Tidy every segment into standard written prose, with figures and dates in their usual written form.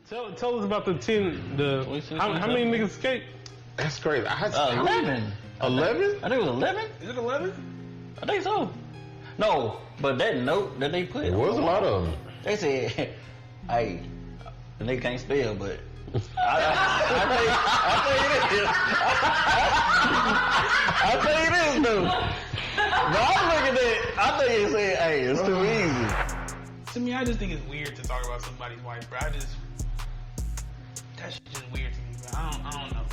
Tell us about the 10. How many niggas escaped? That's crazy. 11. 11? I think it was 11. Is it 11? I think so. No, but that note that they put. There was a lot of them. They said, "Hey, the nigga can't spell, but I tell you this, though. But I'm looking at it. I think it said, "Hey, it's too easy." To me, I just think it's weird to talk about somebody's wife, bro. That shit just weird to me, bro. I don't know.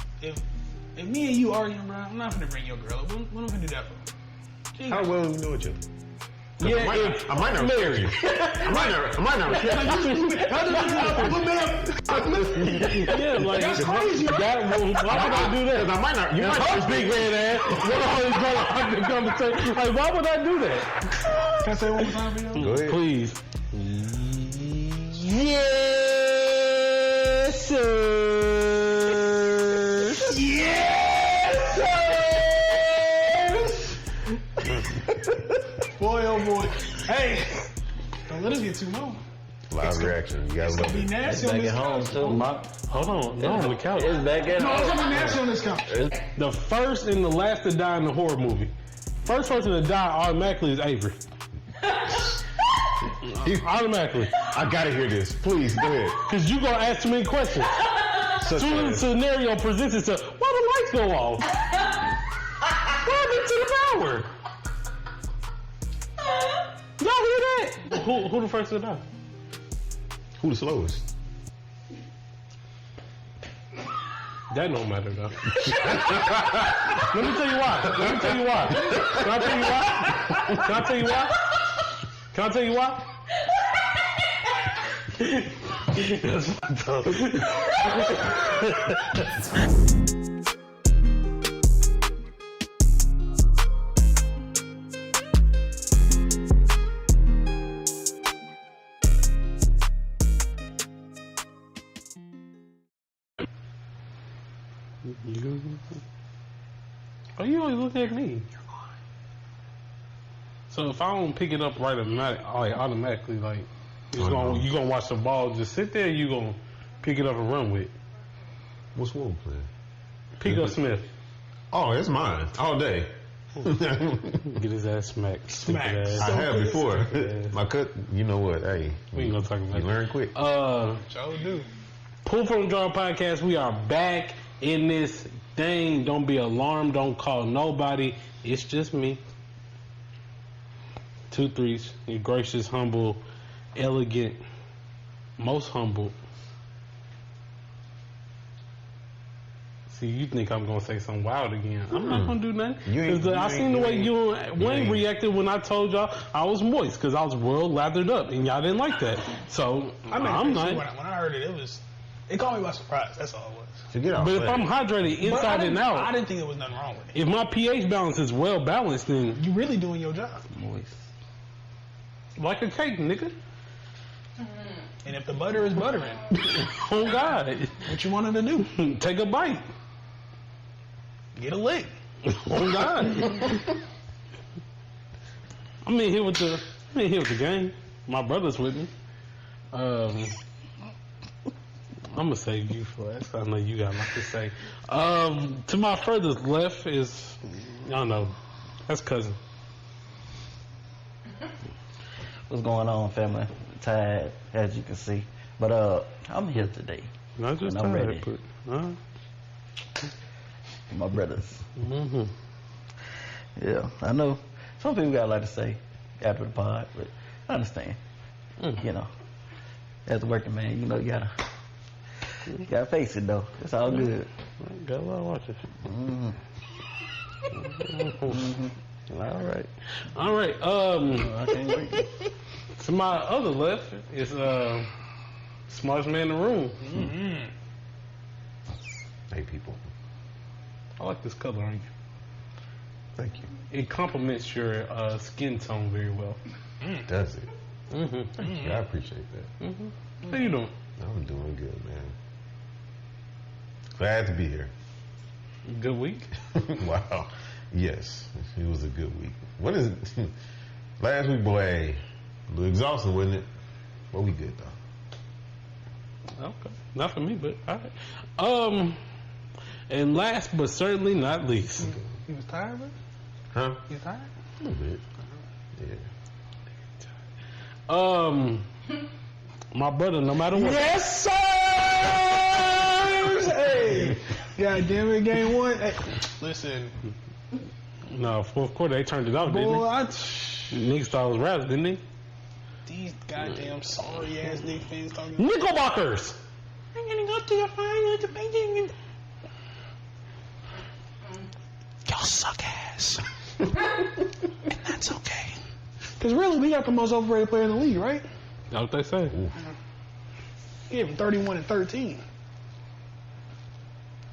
If me and you arguing, bro, I'm not gonna bring your girl up. What am I gonna do that for? How well do you know each other? Yeah, I might not marry you. I might not. Yeah, like that's crazy. Why would I do that? I might not. You might not big red ass. What always going on the conversation? Like, why would I do that? Can I say it one more time for you? Go ahead. Please. Yes, sir. Yes, sir. Boy, oh boy. Hey, don't let us get too low. Live reaction. You gotta look. Be nasty Back on at this home couch. too. Hold on, no, on the couch. It's back at No, home. it's gonna be nasty on this couch. The first and the last to die in the horror movie. First person to die automatically is Avery. Automatically. I gotta hear this. Please, go ahead. Because you gonna ask too many questions. Soon as the scenario presents itself, why the lights go off? What happened to the power? Y'all hear that? Who the first to die? Who the slowest? That don't matter though. Let me tell you why. Can I tell you why? Can I tell you why? That's fucked up. Oh, you always look at me. So if I don't pick it up right automatically, like you gonna watch the ball just sit there, you gonna pick it up and run with it. What's one playing? Pick up Smith. Oh, it's mine all day. Get his ass smacked. I have before. My cut. You know what? Hey, we ain't gonna talk about it. You learn quick. Sure do. Pull from the Draw podcast. We are back in this thing. Don't be alarmed. Don't call nobody. It's just me. 2 3s. You're gracious, humble, elegant, most humble. See, you think I'm gonna say something wild again? I'm not gonna do nothing. Because I seen the way you and Wayne reacted when I told y'all I was moist because I was real lathered up and y'all didn't like that. So I'm not. When I heard it, it caught me by surprise. That's all it was. But if I'm hydrated inside and out, I didn't think there was nothing wrong with it. If my pH balance is well balanced, then you really doing your job. Moist. Like a cake, nigga. And if the butter is buttering, oh God, what you wanted to do? Take a bite. Get a lick. Oh God. I'm in here with the game. My brother's with me. I'm gonna save you for that. I know you got a lot to say. To my furthest left is, y'all know, that's cousin. What's going on, family? Tired, as you can see. But I'm here today. Not just I'm tired, ready. but My brothers. Mm-hmm. Yeah, I know. Some people got a lot to say after the pod, but I understand. You know, as a working man, you know, you gotta face it though. It's all good. Got a lot of watches. All right. I can't wait. To my other left is smartest man in the room. Hey, people. I like this color on you. Thank you. It complements your skin tone very well. Does it? Thank you. I appreciate that. How you doing? I'm doing good, man. Glad to be here. Good week? Wow. Yes, it was a good week. What is it? Last week, boy, a little exhausting, wasn't it? But we good, though. Okay, not for me, but all right. And last but certainly not least, You was tired, bro? Huh? You tired? A little bit. Yeah. My brother, no matter what. Yes, sir! Hey! God damn it, game one. Hey, listen. No, fourth quarter, they turned it off, didn't Boy, they? Niggas thought it was raps, didn't they? these goddamn sorry ass Knicks fans talking. Nickelbackers! I'm gonna go to the final debate. Y'all suck ass. And that's okay. Because really, we got the most overrated player in the league, right? That's what they say. He gave him 31 and 13.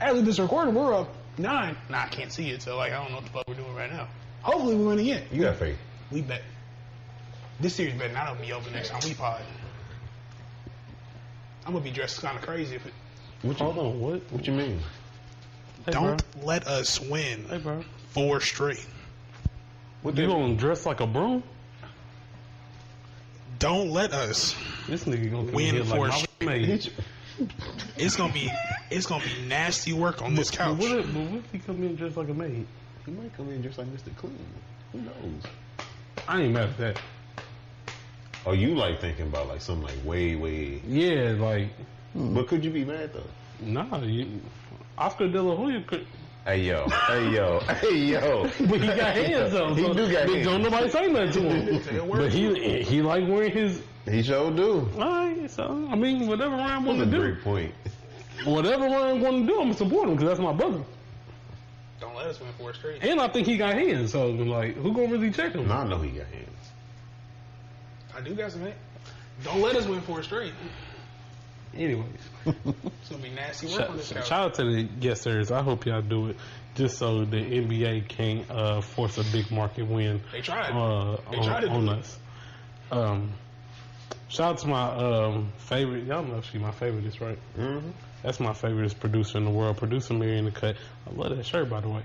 As this recording, we're up 9. Nah, I can't see it, so like I don't know what the fuck we're doing right now. Hopefully we win again. You got faith. We bet. This series better not be over next time we pod. I'm gonna be dressed kind of crazy if it. Hold on, what? What you mean? Hey, Don't let us win Hey, bro. 4 straight. What You gonna dress like a broom? Don't let us This nigga gonna come win here 4 like straight. my maid. It's gonna be nasty work on this couch. But what if he come in dressed like a maid? He might come in just like Mr. Clean. Who knows? I ain't mad at that. Oh, you like thinking about like something like way. Yeah, like, But could you be mad though? nah, Oscar De La Hoya could. Hey yo. But he got hands though. He So do got hands. Don't nobody say nothing to him. But he like wearing his. He sure do. Alright, so I mean, whatever Ryan want That's to a do, great point. whatever Ryan want to do, I'm gonna support him because that's my brother. Don't let us win 4 straight. And I think he got hands. So like, who gonna really check him? No, I know he got hands. I do got some hate. Don't let us win 4 straight. Anyways, It's gonna be nasty work on this shout couch. out to the yes sirs. I hope y'all do it just so the NBA can't force a big market win. They tried. They on, tried to do on it. us. Shout out to my favorite. Y'all know she my favorite is right. Mm-hmm. That's my favorite producer in the world. Producer Mary in the cut. I love that shirt, by the way.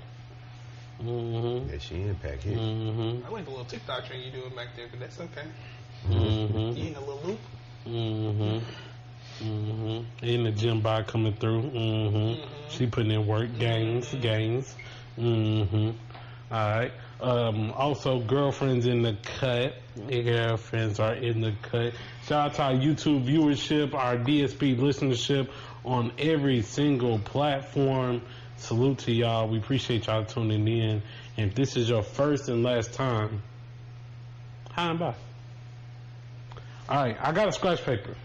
Mm-hmm. Yeah, she impact hit. Mm-hmm. I like the little TikTok thing you doing back there, but that's okay. Mm-hmm. You in a little loop. Mm-hmm. Mm-hmm. In the gym by coming through. Mm-hmm. She putting in work. Gains. Mm-hmm. All right. Also, girlfriends in the cut. Girlfriends are in the cut. Shout out to our YouTube viewership, our DSP listenership on every single platform. Salute to y'all. We appreciate y'all tuning in. And if this is your first and last time, hi and bye. All right, I got a scratch paper.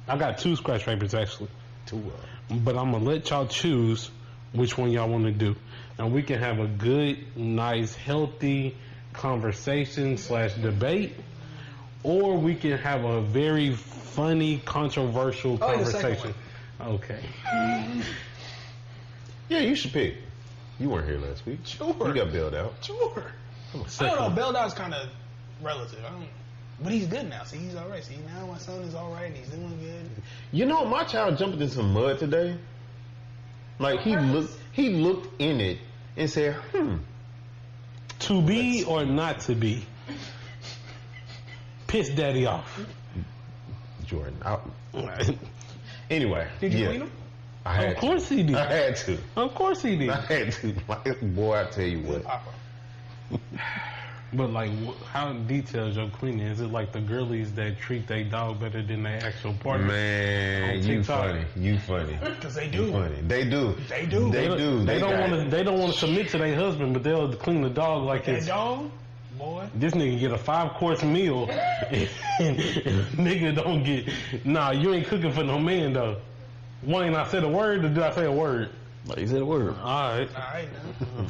I got 2 scratch papers actually. 2 But I'm gonna let y'all choose which one y'all want to do. Now we can have a good, nice, healthy conversation / debate, or we can have a very funny, controversial I like the second conversation. Okay. Yeah, you should pick. You weren't here last week. Sure. You got bailed out. Sure. I don't know. Bailed out's kind of relative. But he's good now. See, he's all right. See, now my son is all right. He's doing good. You know, my child jumped in some mud today. Like he looked in it and said, To be or not to be? Piss daddy off. Jordan, anyway. Did you clean him? I had Of course he did. I had to. Of course he did. I had to. Boy, I tell you what. Papa. But like, how detailed your cleaning? Is it like the girlies that treat their dog better than their actual partner? Man, On you TikTok. funny. You funny. Because they You do. funny. They do. They do. They do. They don't got want it. to. They don't want to submit to their husband, but they'll clean the dog like That it's. dog, boy. This nigga get a 5-course meal, and nigga don't get. Nah, you ain't cooking for no man though. Wayne, I said a word, or did I say a word? Like you said a word. All right. All right, now.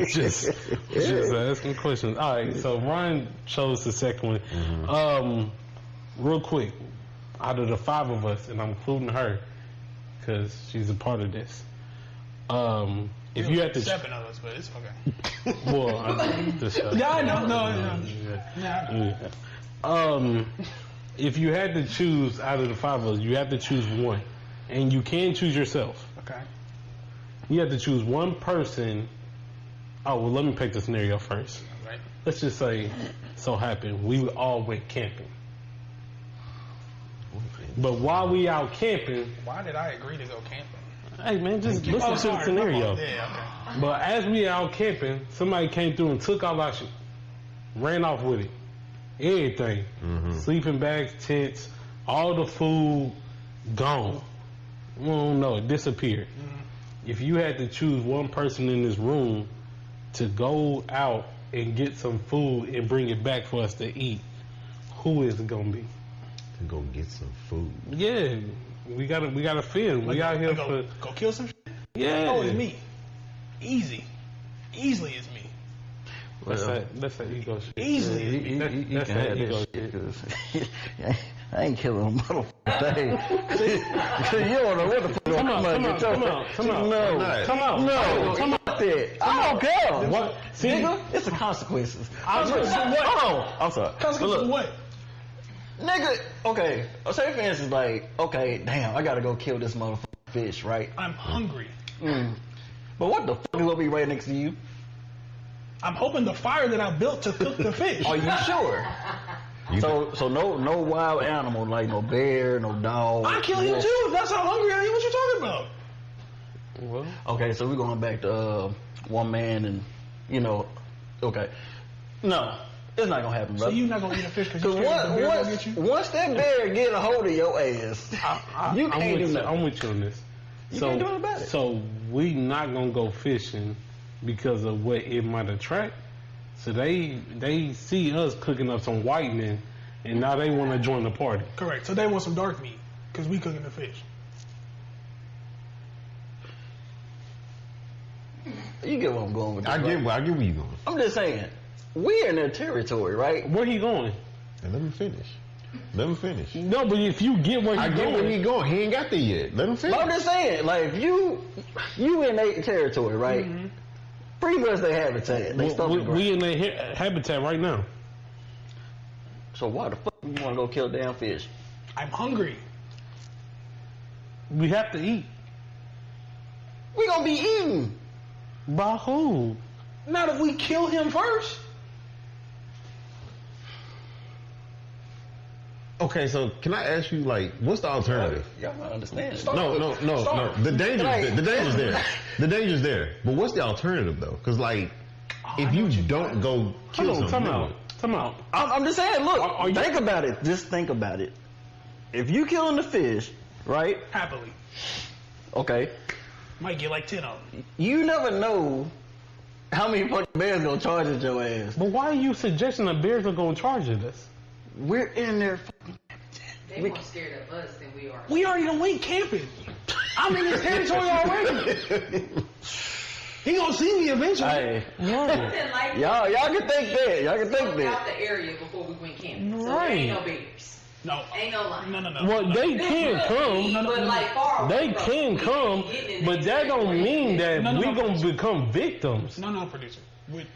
just asking questions. All right, so Ryan chose the second one. Real quick, out of the 5 of us, and I'm including her because she's a part of this. If you had to, 7 of us, but it's okay. well, No. if you had to choose out of the 5 of us, you have to choose one, and you can choose yourself. Okay. You have to choose one person. Oh, well, let me pick the scenario first. All right. Let's just say, so happened we all went camping. But while we out camping, Why did I agree to go camping? hey man, just listen to the scenario. Yeah, okay. But as we out camping, somebody came through and took all our shit, ran off with it, everything, sleeping bags, tents, all the food, gone. We don't know, it disappeared. If you had to choose one person in this room to go out and get some food and bring it back for us to eat, who is it gonna be? To go get some food. Yeah, we gotta film. We out here for go kill some shit? yeah. Oh, it's me. Easily it's me. That's that ego shit. Easily it's me. You can have that shit, 'cause I ain't killing a motherfucker thing. You don't know what the fuck Come out. I don't care. What? See, Nigga, it's the consequences. I'm sorry. Hold on. I'm sorry. Consequences of what? Nigga, okay. Say for instance, like, okay, damn, I gotta go kill this motherfucking fish, right? I'm hungry. But what the fuck is gonna be right next to you? I'm hoping the fire that I built to cook the fish. Are you sure? So no wild animal, like no bear, no dog. I kill him too. That's how hungry I am. What you talking about? well, Okay, so we're going back to one man and, okay. No, it's not gonna happen, So brother. you're not gonna eat a fish because you're scared the bear gonna get you? Once that bear get a hold of your ass, you can't do nothing. I'm with you on this. You can't do nothing about it. So we not gonna go fishing because of what it might attract. So they see us cooking up some whitening, and now they want to join the party. Correct. So they want some dark meat because we cooking the fish. You get where I'm going with this, I get where you going. I'm just saying, we're in their territory, right? Where he going? And let me finish. No, but if you get where he I get going, where he going. He ain't got there yet. Let him finish. But I'm just saying, like, if you in their territory, right? Pretty much their habitat. They we in their habitat right now. So why the fuck you want to go kill damn fish? I'm hungry. We have to eat. We gonna be eating. By who? Not if we kill him first. Okay, so can I ask you, like, what's the alternative? Y'all don't understand. No. The danger's there. The danger's there. But what's the alternative though? Because like, if you don't go kill something, Come out. I'm just saying. Look, Are you- think about it. Just think about it. If you killing the fish, right? Happily. Okay. Might get like 10 of them. You never know how many fucking bears gonna charge at your ass. But why are you suggesting the bears are gonna charge at us? We're in there. They more scared of us than we are. We already done went camping. I'm in his territory already. He gonna see me eventually. Hey, Something like y'all can think that. Y'all can think out that. the area before we went camping. So Right. there ain't no bears. No. Ain't no line. No. Well, they can come. But like far away They from can us. We come, ain't getting in but their that don't territory. mean that No, we no. gonna become victims. No, producer.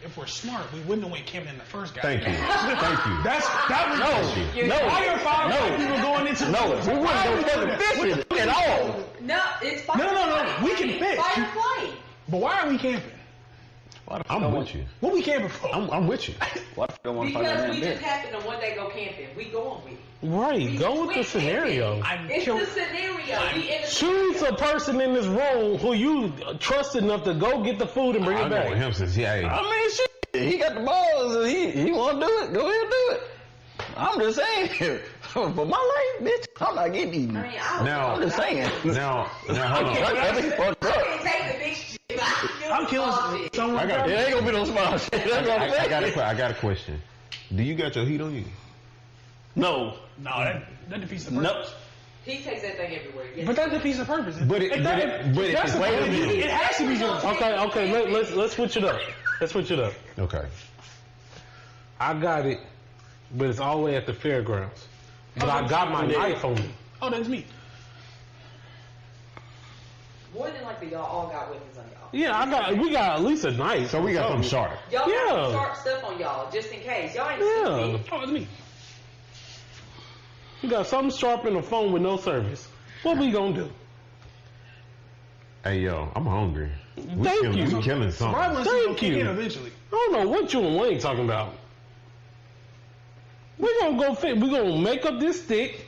If we're smart, we wouldn't have went camping in the first guy. thank you. That was No. Why are five people going into No, we wouldn't go fucking fishing at all. No, it's fight No. or flight. We can fish. Fight or flight. But why are we camping? I'm with you. What we camping for? I'm with you. Why don't want to fight Because that we bear? just happened to one day go camping. We going with it. Right, go with the scenario. It's the scenario. We in the Choose a person in this room who you trust enough to go get the food and bring it I've been with back. him since he. I mean, shit. He got the balls. And he want to do it. Go ahead and do it. I'm just saying. For my life, bitch, I'm not getting eaten. I mean, I don't Now- I'm just saying. Now, hold on. That's fucked up. I can't take the big shit. I'm killing someone. I got. It ain't gonna be no small shit. That's what I'm saying. I got a question. Do you got your heat on you? No. No, that defeats the purpose. He takes that thing everywhere. Yes. But that defeats the purpose. But it That's the wait a point. minute. It has to be yours. Okay, let's switch it up. Okay. I got it, but it's all the way at the fairgrounds. But I got my knife on me. Oh, that's me. More than likely, y'all all got weapons on y'all. Yeah, we got at least a knife. So we got something sharp. Y'all Yeah. got some sharp stuff on y'all, just in case. Y'all ain't Yeah. stupid. Oh, it's me. We got something sharp in the phone with no service. What we gonna do? Hey yo, I'm hungry. Thank you. We killing something. Survival is gonna Thank kick you. in eventually. I don't know what you and Wayne talking about. We gonna go fit. We gonna make up this stick.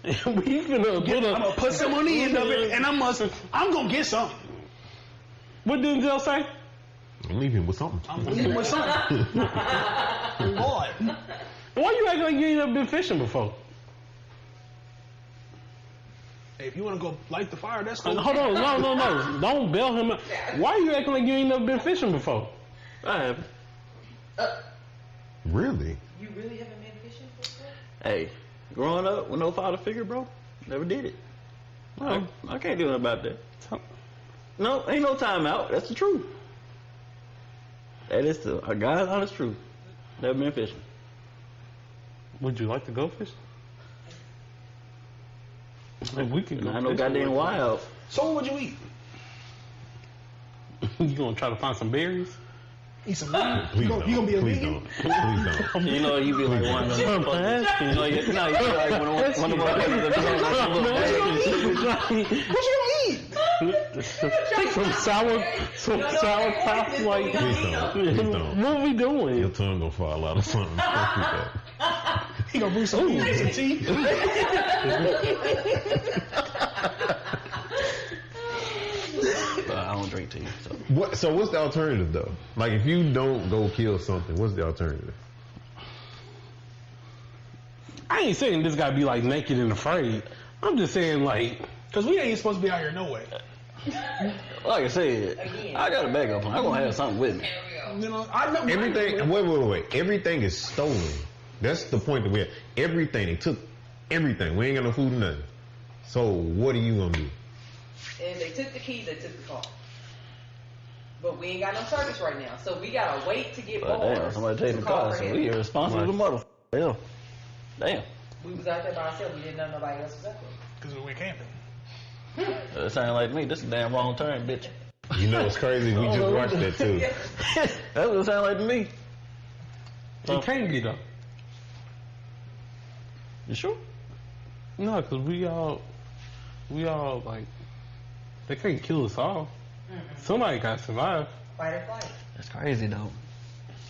We finna I'm gonna put some on the end of it, and I'm gonna get something. What did Denzel say? I'm leaving with something. I'm leaving with something. Boy. Why you acting like you ain't never been fishing before? Hey, if you want to go light the fire, that's cool. Hold on, no. Don't bail him out. Why you acting like you ain't never been fishing before? I haven't. Really? You really haven't been fishing before? Hey, growing up with no father figure, bro, never did it. No, I can't do nothing about that. No, ain't no time out. That's the truth. That is the God's honest truth. Never been fishing. Would you like to go fishing? We can go. I know goddamn wild. So what would you eat? You gonna try to find some berries? Eat some meat? Please You gonna be a Please vegan? don't. Please don't. You know, you be like one of them. You know, you be like one of them. What you gonna eat? some sauerkraut, like. Please don't. Please don't. What are we doing? Your tongue gonna fall out or something. Don't do that. He gonna brew some meat and some tea. I don't drink tea. So. So what's the alternative though? Like if you don't go kill something, what's the alternative? I ain't saying this gotta be like naked and afraid. I'm just saying like, Cause we ain't supposed to be out here no way. Like I said, I got a bag up. I'm gonna have something with me. You know, I know Everything. Wait. Everything is stolen. That's the point that we have. Everything. They took everything. We ain't got no food or nothing. So what are you gonna do? And they took the keys, they took the car. But we ain't got no service right now, so we gotta wait to get But bars. damn, somebody take the to call car, for so him. we irresponsible to motherfucker. Yeah. Damn. We was out there by ourselves, we didn't know nobody else was out there. Cause we went camping. It sounded like to me, this is a damn wrong turn, bitch. You know it's crazy. We just watched that too. That's what it sounded like to me. it can't be though. You sure? No, cause we all like, they can't kill us all. Somebody gotta survive. Fight or flight. That's crazy though.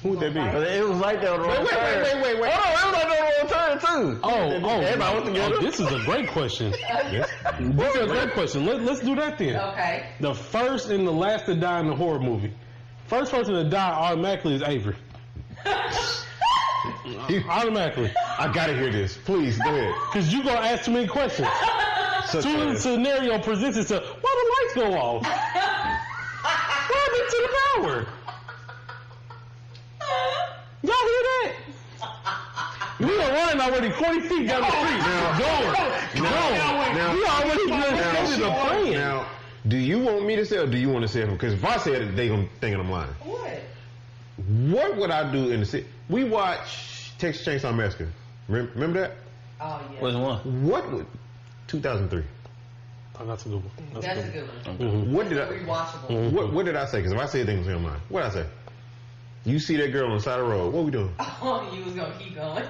Who would that be? But it was like that on the wrong turn. Wait. Hold on, it was like that on the wrong turn too. Everybody was together. This is a great question. Yes. This is a great question. Let's do that then. Okay. The first and the last to die in the horror movie. First person to die automatically is Avery. Automatically. I gotta hear this. Please go ahead. Because you gonna ask too many questions. Such Soon as the scenario presents itself, why the lights go off? What happened to the power? Y'all hear that? We are running already 40 feet down the street. We already just the plan. Now, do you want me to say it or do you want to say it? Because if I say it, they gonna think I'm lying. What? What would I do in the city? We watch Texas Chainsaw Massacre. Remember that? Oh, yeah. Which one? What would 2003? Oh, that's a good one. That's a good one. Mm-hmm. What did I? Rewatchable. What did I say? Because if I say things in my mind, what did I say? You see that girl on the side of the road. What we doing? Oh, you was gonna keep going.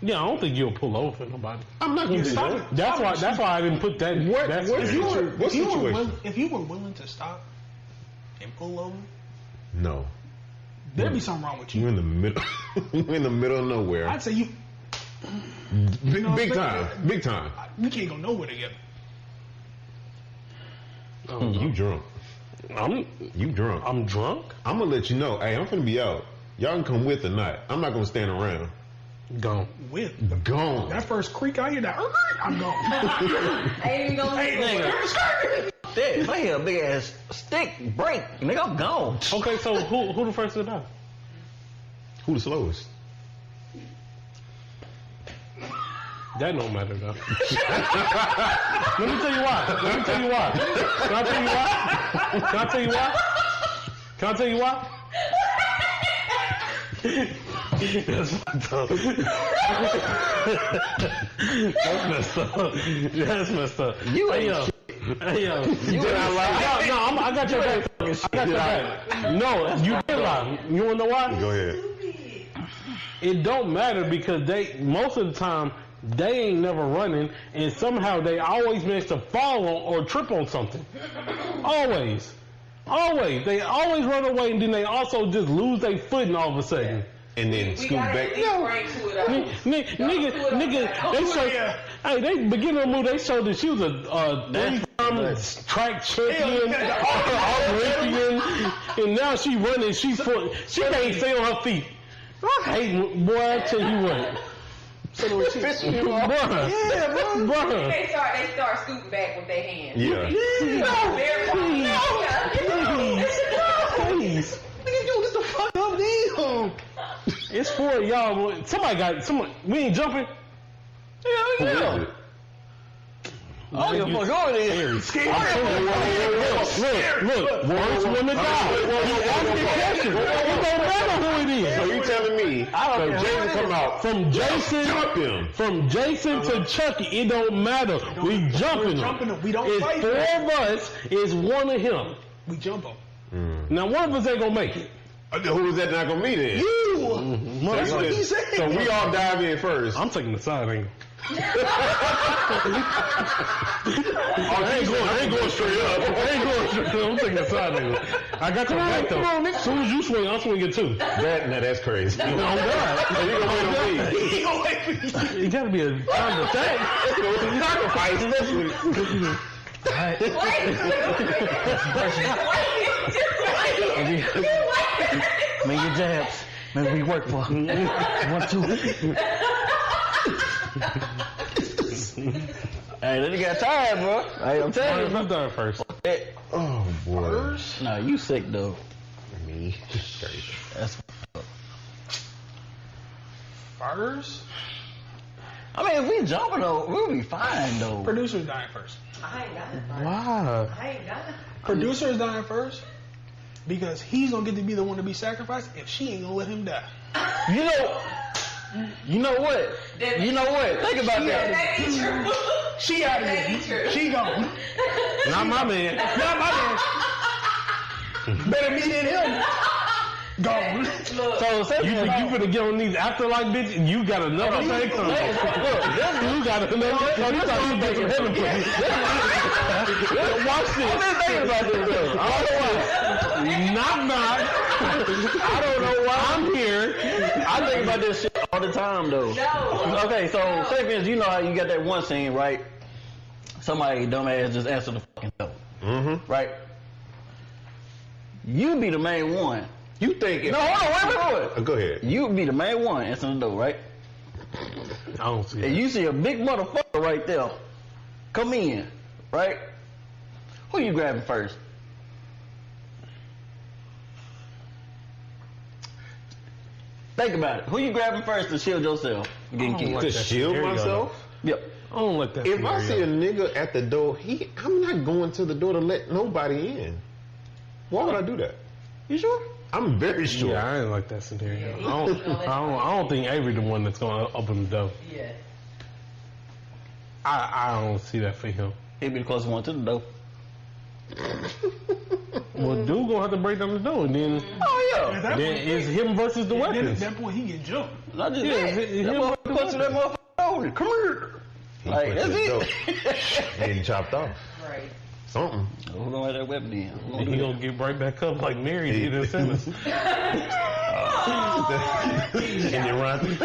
Yeah, I don't think you'll pull over for nobody. I'm not gonna do that. That's why I didn't put that. What situation. situation? If you were willing to stop and pull over, No. there'd be something wrong with you. You're in the middle. We're in the middle of nowhere. I'd say you. Big time. Big time. We can't go nowhere together. You drunk. You drunk. I'm drunk. I'm gonna let you know. Hey, I'm finna be out. Y'all can come with or not. I'm not gonna stand around. Gone. With Gone. that first creak I hear, that I'm gone. Ain't even gonna Damn, if I hear a big ass stick break, nigga, I'm gone. Okay, so who the first to die? Who the slowest? That don't matter though. Let me tell you why. Can I tell you why? That's fucked up. That's messed up. You ain't Hey yo. You did I lie? No, I got your back. No, you did lie. You wanna know why? Go ahead. It don't matter because most of the time they ain't never running, and somehow they always manage to fall on or trip on something. Always. They always run away, and then they also just lose their footing all of a sudden. and then scoot back. Nigga, they showed. Hey, they beginning of the movie. They showed that she was a three-time track champion, Olympian, and now she running. She can't stay on her feet. I hate, boy. I tell you what. So bruh. They start scooting back with their hands. Yeah. Please. Nigga, yo, get the fuck up, damn. It's for y'all. Someone. We ain't jumping. Yeah. Oh, you're fuck over there. Look. Once women die. You asking questions. It don't matter who it is. So you telling me Jayden come out from Jason to Chucky, it don't matter. We jumping him. We don't fight him. It's 4 of us. It's one of him. We jump him. Now one of us ain't gonna make it. Who is that not gonna be then? You. That's what he said. So we all dive in first. I'm taking the side angle. I ain't going straight up. I'm taking the side angle. I got your back though. As soon as you swing, I'm swinging too. That's crazy. Oh God! You gonna wait on me? He gonna wait for you. It gotta be a time to attack. Sacrifice. Make your jabs. Maybe we work for 1, 2. Hey, then you got tired, bro. Hey, I'm telling you. Who's done first? Oh boy. First? Nah, you sick though. Me. Crazy. That's First? I mean, if we jumping though, we'll be fine though. Producer's dying first. I ain't got it. Wow. I ain't got it. Producer's dying first because he's gonna get to be the one to be sacrificed if she ain't gonna let him die. You know what? Think about that. That ain't true. She out of That ain't here. true. She gone. Not my man. Not my man. Better me than him. Gone. Look. So you finna get on these afterlife bitches? You got another thing coming. You got another thing coming. You thought you back in heaven for me. Watch this. I've been thinking about this though. I don't know why. Not. I don't know why I'm here. I think about this shit all the time though. No. Okay, so say for instance, you know how you got that one scene, right? Somebody dumbass just answered the fucking door. Mm-hmm. Right? You be the main one. You think? No, hold on. Go ahead. You be the main one answering the door, right? I don't see And that. you see a big motherfucker right there. Come in, right? Who you grabbing first? Think about it. Who you grabbing first to shield yourself from getting killed? To shield myself? Yep. I don't like that. If I see a nigga at the door, I'm not going to the door to let nobody in. Why would I do that? You sure? I'm very sure. Yeah, I ain't like that scenario. I don't think Avery the one that's gonna open the door. Yeah. I don't see that for him. He'd be the closest one to the door. Well, dude gonna have to break down the door, and then Oh then it's him versus the Then at weapons. that point, he get jumped. Not just Yeah, that. him That versus the motherfucker to that weapons. motherfucker. Come here. Like, that's it. Getting chopped off. Right. Something. Who gonna have that weapon in? And he gonna get right back up like Mary did in Simmons. And you run through.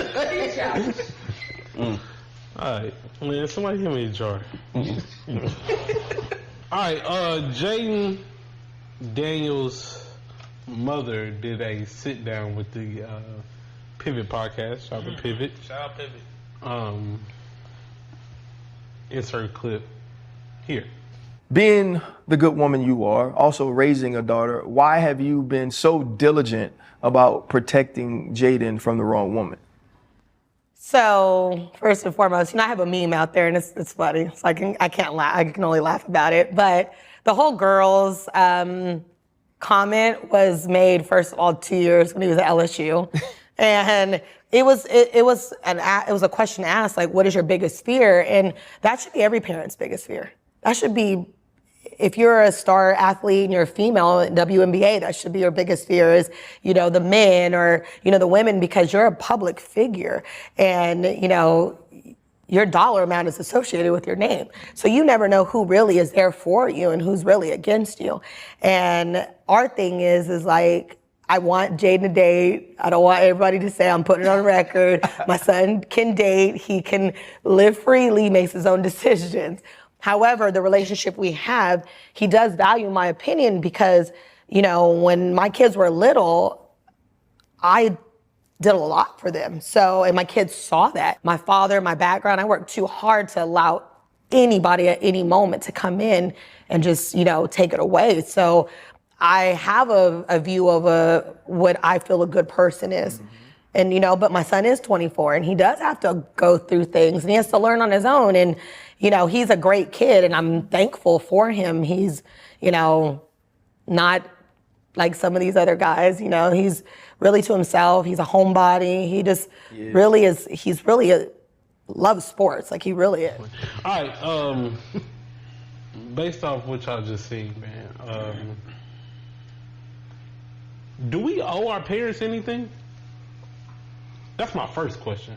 Alright, man, somebody give me a jar. Alright, Jayden Daniels' mother did a sit down with the Pivot podcast. Shout out to Pivot. Shout out Pivot. Insert clip here. Being the good woman you are, also raising a daughter, why have you been so diligent about protecting Jayden from the wrong woman? So first and foremost, I have a meme out there, and it's funny. So I can't laugh. I can only laugh about it. But the whole girls comment was made first of all 2 years when he was at LSU, and it was a question asked like, "What is your biggest fear?" And that should be every parent's biggest fear. That should be. If you're a star athlete and you're a female in WNBA, that should be your biggest fear is, the men or, the women, because you're a public figure and, your dollar amount is associated with your name. So you never know who really is there for you and who's really against you. And our thing is like, I want Jayden to date. I don't want everybody to say I'm putting it on record. My son can date. He can live freely, makes his own decisions. However, the relationship we have, he does value my opinion because, you know, when my kids were little, I did a lot for them. So, and my kids saw that. My father, my background, I worked too hard to allow anybody at any moment to come in and just, you know, take it away. So I have a view of what I feel a good person is. Mm-hmm. And, you know, but my son is 24 and he does have to go through things and he has to learn on his own. And, you know, he's a great kid and I'm thankful for him. He's, you know, not like some of these other guys, you know, he's really to himself. He's a homebody. He just really is, he's really loves sports. Like he really is. All right. Based off what y'all just seen, man, do we owe our parents anything? That's my first question.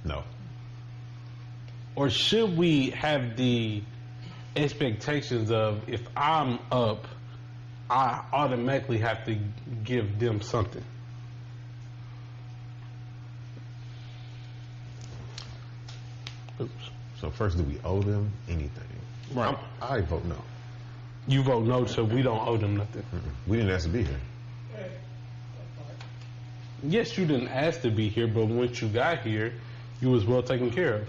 No. Or should we have the expectations of if I'm up, I automatically have to give them something? Oops. So first, do we owe them anything? Right. I vote no. You vote no, so we don't owe them nothing. We didn't ask to be here. Yes, you didn't ask to be here, but once you got here, you was well taken care of.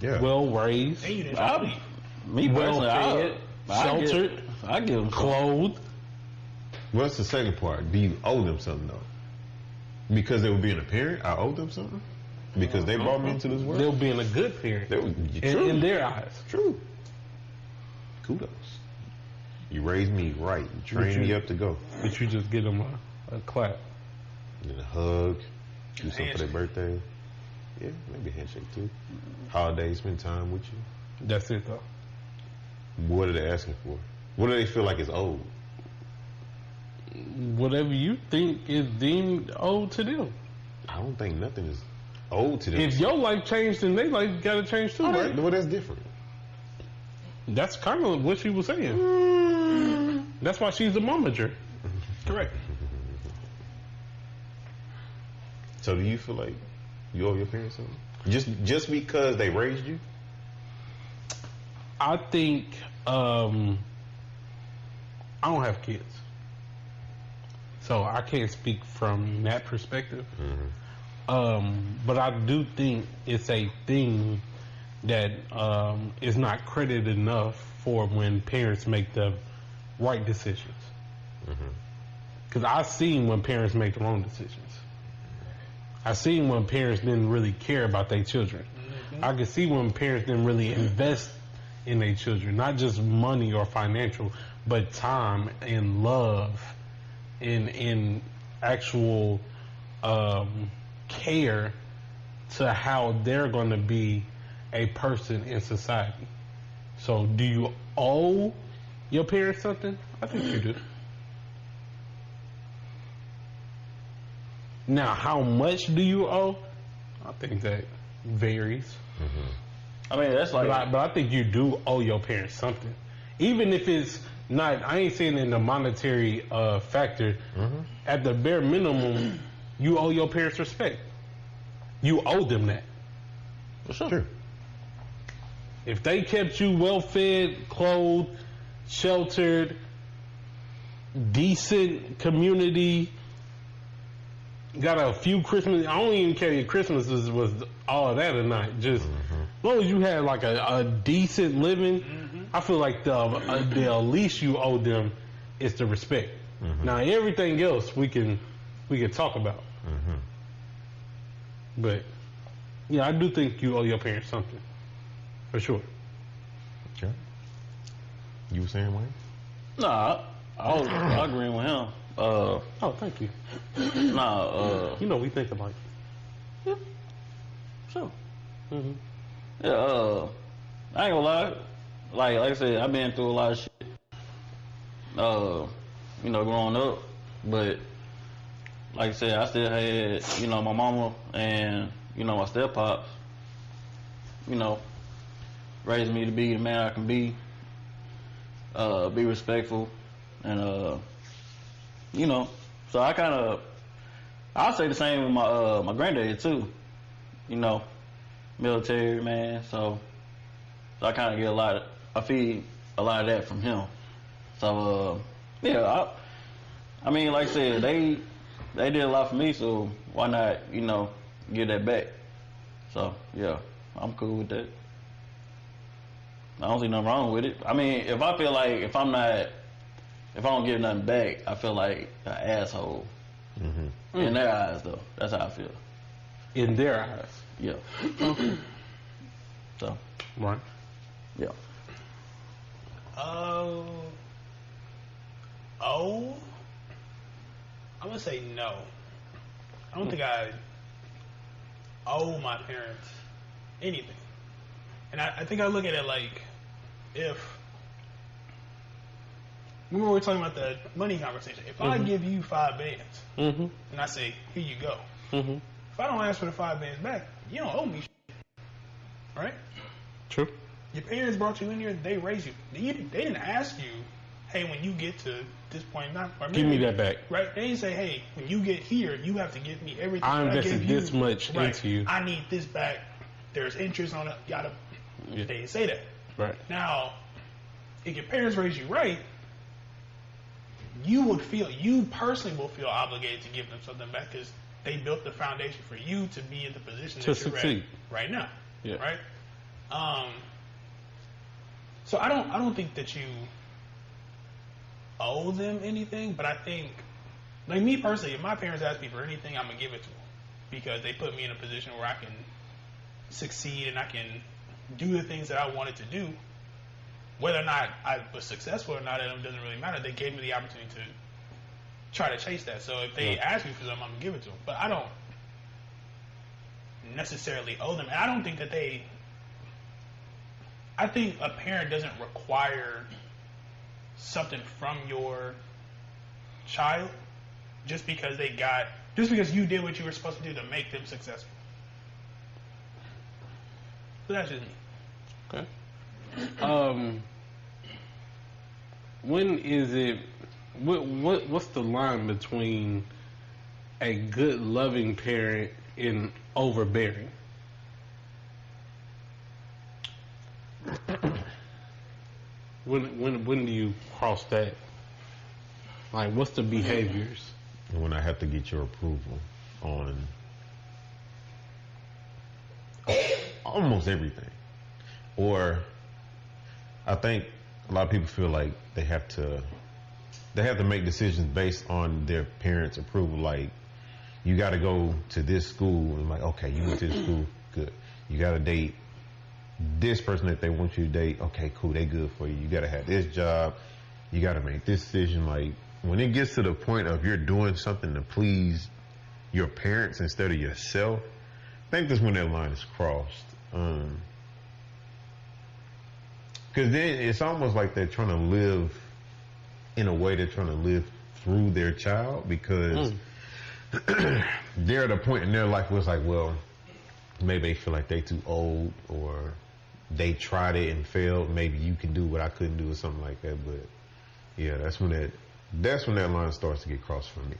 Yeah. Well raised. Me well personally, fed, sheltered, I give them clothed. What's the second part? Do you owe them something though? Because they were being a parent, I owe them something? Because they brought me into this world? They were being a good parent. They were, in their eyes. True. Kudos. You raised me right. You trained me up to go. But you just give them a clap. And a hug. Do something for their birthday. Yeah, maybe a handshake too. Holidays, spend time with you. That's it though. What are they asking for? What do they feel like is owed? Whatever you think is deemed owed to them. I don't think nothing is owed to them. If your life changed, then they life got to change too, right? Well, that's different. That's kind of what she was saying. That's why she's a momager. Correct. So do you feel like you owe your parents something? Just because they raised you? I think I don't have kids, so I can't speak from that perspective. But I do think it's a thing that is not credited enough for when parents make the right decisions. Because I've seen when parents make the wrong decisions. I've seen when parents didn't really care about their children. I could see when parents didn't really invest in their children, not just money or financial, but time and love and actual care to how they're going to be a person in society. So do you owe your parents something? I think you do. Now, how much do you owe? I think that varies. I mean, that's like... But I think you do owe your parents something. Even if it's not, I ain't saying in the monetary factor, at the bare minimum, you owe your parents respect. You owe them that. For sure. If they kept you well-fed, clothed, sheltered, decent community, got a few Christmas, I don't even care if Christmases was all of that or not. Just as long as you had like a decent living, I feel like the least you owe them is the respect. Now everything else we can talk about. But yeah, I do think you owe your parents something. For sure. Okay. You were saying, Wayne? Nah, I agree with him. Oh, thank you. Nah, you know we think alike. Yeah. Sure. Yeah, I ain't gonna lie. Like I said, I've been through a lot of shit. You know, growing up. But like I said, I still had, you know, my mama and, you know, my step-pops, you know, raised me to be the man I can be respectful, and you know, so I'll say the same with my granddad too. You know, military man, so I kind of get I feed a lot of that from him. So yeah, I mean, like I said, they did a lot for me, so why not, you know, give that back? So yeah, I'm cool with that. I don't see nothing wrong with it. I mean, if I feel like if I don't give nothing back, I feel like an asshole. Mm-hmm. In their eyes, though, that's how I feel. In their eyes, yeah. So, right, yeah. I'm gonna say no. I don't think I owe my parents anything. And I think I look at it like, if, remember we were talking about the money conversation. If I give you 5 bands, and I say, here you go. If I don't ask for the 5 bands back, you don't owe me shit. Right? True. Your parents brought you in here, they raised you. They didn't ask you, hey, when you get to this point in time, give me that back. Right? They didn't say, hey, when you get here, you have to give me everything. I invested this much into you. I need this back. There's interest on it. They didn't say that. Right. Now, if your parents raised you right, you personally will feel obligated to give them something back because they built the foundation for you to be in the position that you're at right now. Yeah. Right? So I don't think that you owe them anything, but I think, like me personally, if my parents ask me for anything, I'm gonna give it to them because they put me in a position where I can succeed and I can do the things that I wanted to do. Whether or not I was successful or not, it doesn't really matter. They gave me the opportunity to try to chase that. So if they ask me for something, I'm gonna give it to them. But I don't necessarily owe them, and I don't think that I think a parent doesn't require something from your child just because you did what you were supposed to do to make them successful. So that's just me. Okay. When is it? What's the line between a good, loving parent and overbearing? When do you cross that? Like, what's the behaviors? When I have to get your approval on almost everything. Or I think a lot of people feel like they have to make decisions based on their parents' approval. Like, you got to go to this school, and like, okay, you went to this school, good. You got to date this person that they want you to date, okay, cool, they good for you. You got to have this job. You got to make this decision. Like, when it gets to the point of you're doing something to please your parents instead of yourself, I think that's when that line is crossed. Because then it's almost like they're trying to live in a way they're trying to live through their child, because they're at a point in their life where it's like, well, maybe they feel like they too old, or they tried it and failed. Maybe you can do what I couldn't do, or something like that. But yeah, that's when that line starts to get crossed for me.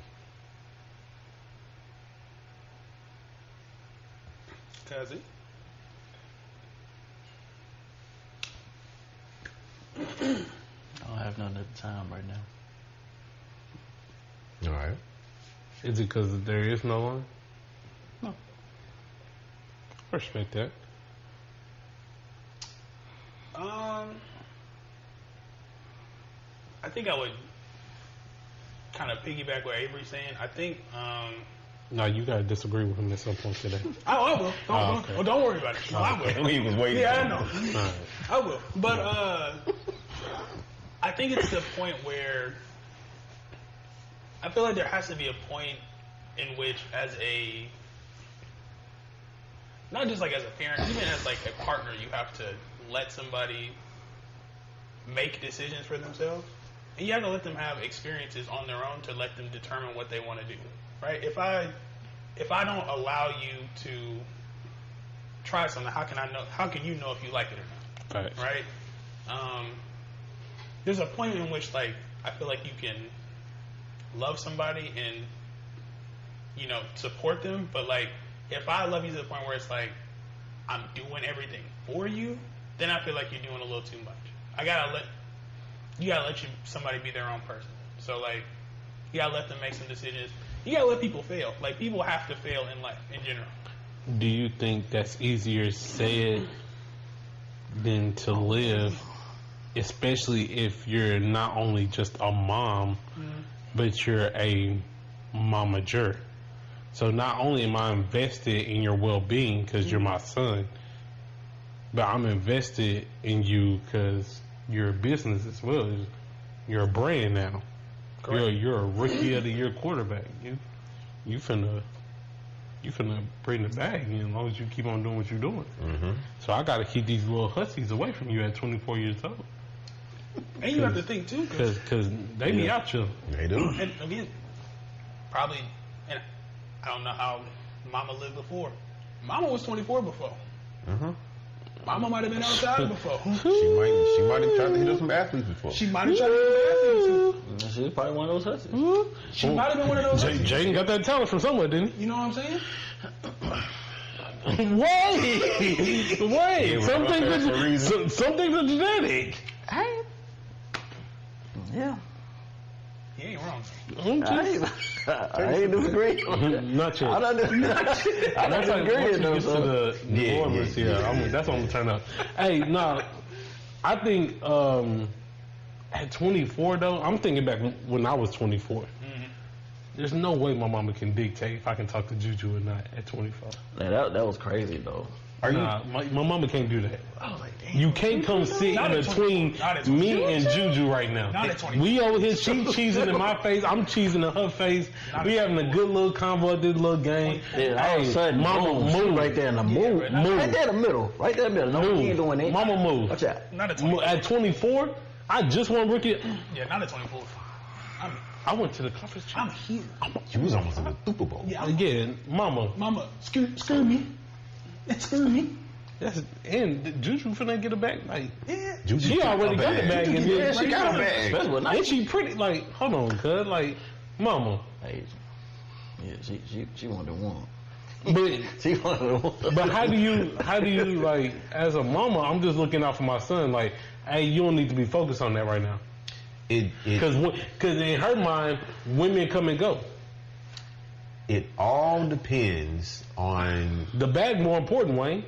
Kazi? I don't have none at the time right now. All right. Is it because there is no line? No. I respect that. I think I would kind of piggyback what Avery's saying. I think, no, you gotta disagree with him at some point today. I will. Don't worry about it. No, I will. He was waiting. Yeah, I know. Right. I will. But I think it's the point where I feel like there has to be a point in which, as a, not just like as a parent, even as like a partner, you have to let somebody make decisions for themselves. And you have to let them have experiences on their own to let them determine what they want to do. Right? If I don't allow you to try something, how can you know if you like it or not? Right? There's a point in which, like, I feel like you can love somebody and, you know, support them. But like, if I love you to the point where it's like, I'm doing everything for you, then I feel like you're doing a little too much. You gotta let somebody be their own person. So like, you gotta let them make some decisions. You gotta let people fail. Like, people have to fail in life in general. Do you think that's easier said than to live, especially if you're not only just a mom, but you're a momager? So not only am I invested in your well-being because you're my son, but I'm invested in you because you're a business as well. You're a brand now. You're a rookie of the year quarterback. You finna bring the bag in as long as you keep on doing what you're doing. Mm-hmm. So I got to keep these little hussies away from you at 24 years old. And you have to think too, because they be out you. They do. And again, probably, and I don't know how Mama lived before. Mama was 24 before. Mm-hmm. Mama might have been outside before. She might have tried to hit up some athletes before. She might have tried to hit up some athletes. She was probably one of those hussies. She might have been one of those hussies. Jayden got that talent from somewhere, didn't he? You know what I'm saying? Wait. Some things are genetic. Yeah. He ain't wrong. I ain't disagreeing. Not yet. I'm not disagreeing though. To the performance, that's what I'm turning up. Hey, no, I think at 24 though, I'm thinking back when I was 24. Mm-hmm. There's no way my mama can dictate if I can talk to Juju or not at 24. Man, that was crazy though. My mama can't do that. You can't come sit in between me and Juju right now. We over here, she cheesing in my face, I'm cheesing in her face. We having a good little convo at this little game. Yeah, all of a sudden, mama move right there in the move. Right there in the middle. Right there in the middle. No, you ain't doing it. Mama move. Watch out. Not at 24. At 24, I just won rookie. Yeah, not at 24. I went to the conference. I'm here. You was almost in the Super Bowl. Yeah, again, mama, screw me. Screw me. And Juju finna get a bag. Like, yeah. She already got the bag. Yeah, she got a bag. And she pretty, like, hold on, cuz, like, mama. Hey, yeah, she wanted to win. But she wanted to win. But how do you like, as a mama, I'm just looking out for my son, like, hey, you don't need to be focused on that right now. Because in her mind, women come and go. It all depends on the bag. More important, Wayne.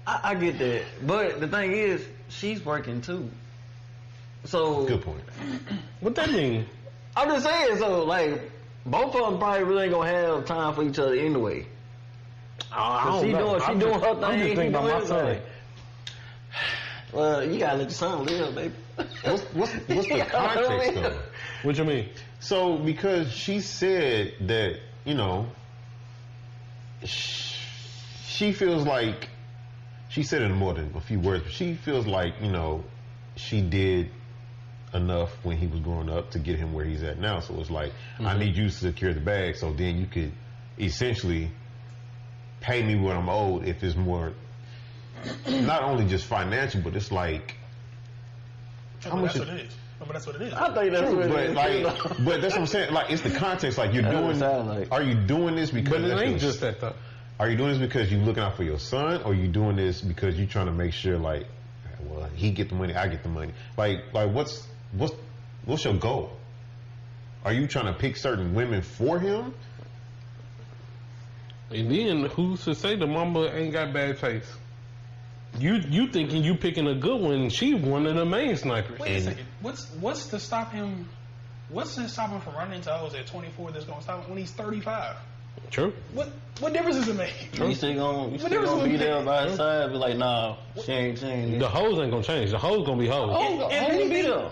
I get that, but the thing is, she's working too. So good point. What that mean? I'm just saying. So like, both of them probably really ain't gonna have time for each other anyway. She doing her thing. I'm just thinking about my son. Well, you gotta let your son live, baby. What's the context though? What you mean? So because she said that, you know, she feels like, she said it in more than a few words, but she feels like, you know, she did enough when he was growing up to get him where he's at now. So it's like, I need you to secure the bag so then you could essentially pay me what I'm owed if it's more, not only just financial, but it's like, how much that's what it is. But that's what it is. I think that's what it is. Like, but that's what I'm saying. Like, it's the context. Like, you're doing. Like. Are you doing this because? But it ain't just that though. Are you doing this because you're looking out for your son, or are you doing this because you're trying to make sure, like, well, he get the money, I get the money. Like what's your goal? Are you trying to pick certain women for him? And then who's to say the mama ain't got bad taste? You thinking you picking a good one? She one of the main snipers. Wait a second. What's to stop him? What's to stop him from running into hoes at 24? That's gonna stop him when he's 35. True. What difference does it make? You still gonna be there by his side? Be like, nah, she ain't. The hoes ain't gonna change. The hoes gonna be hoes.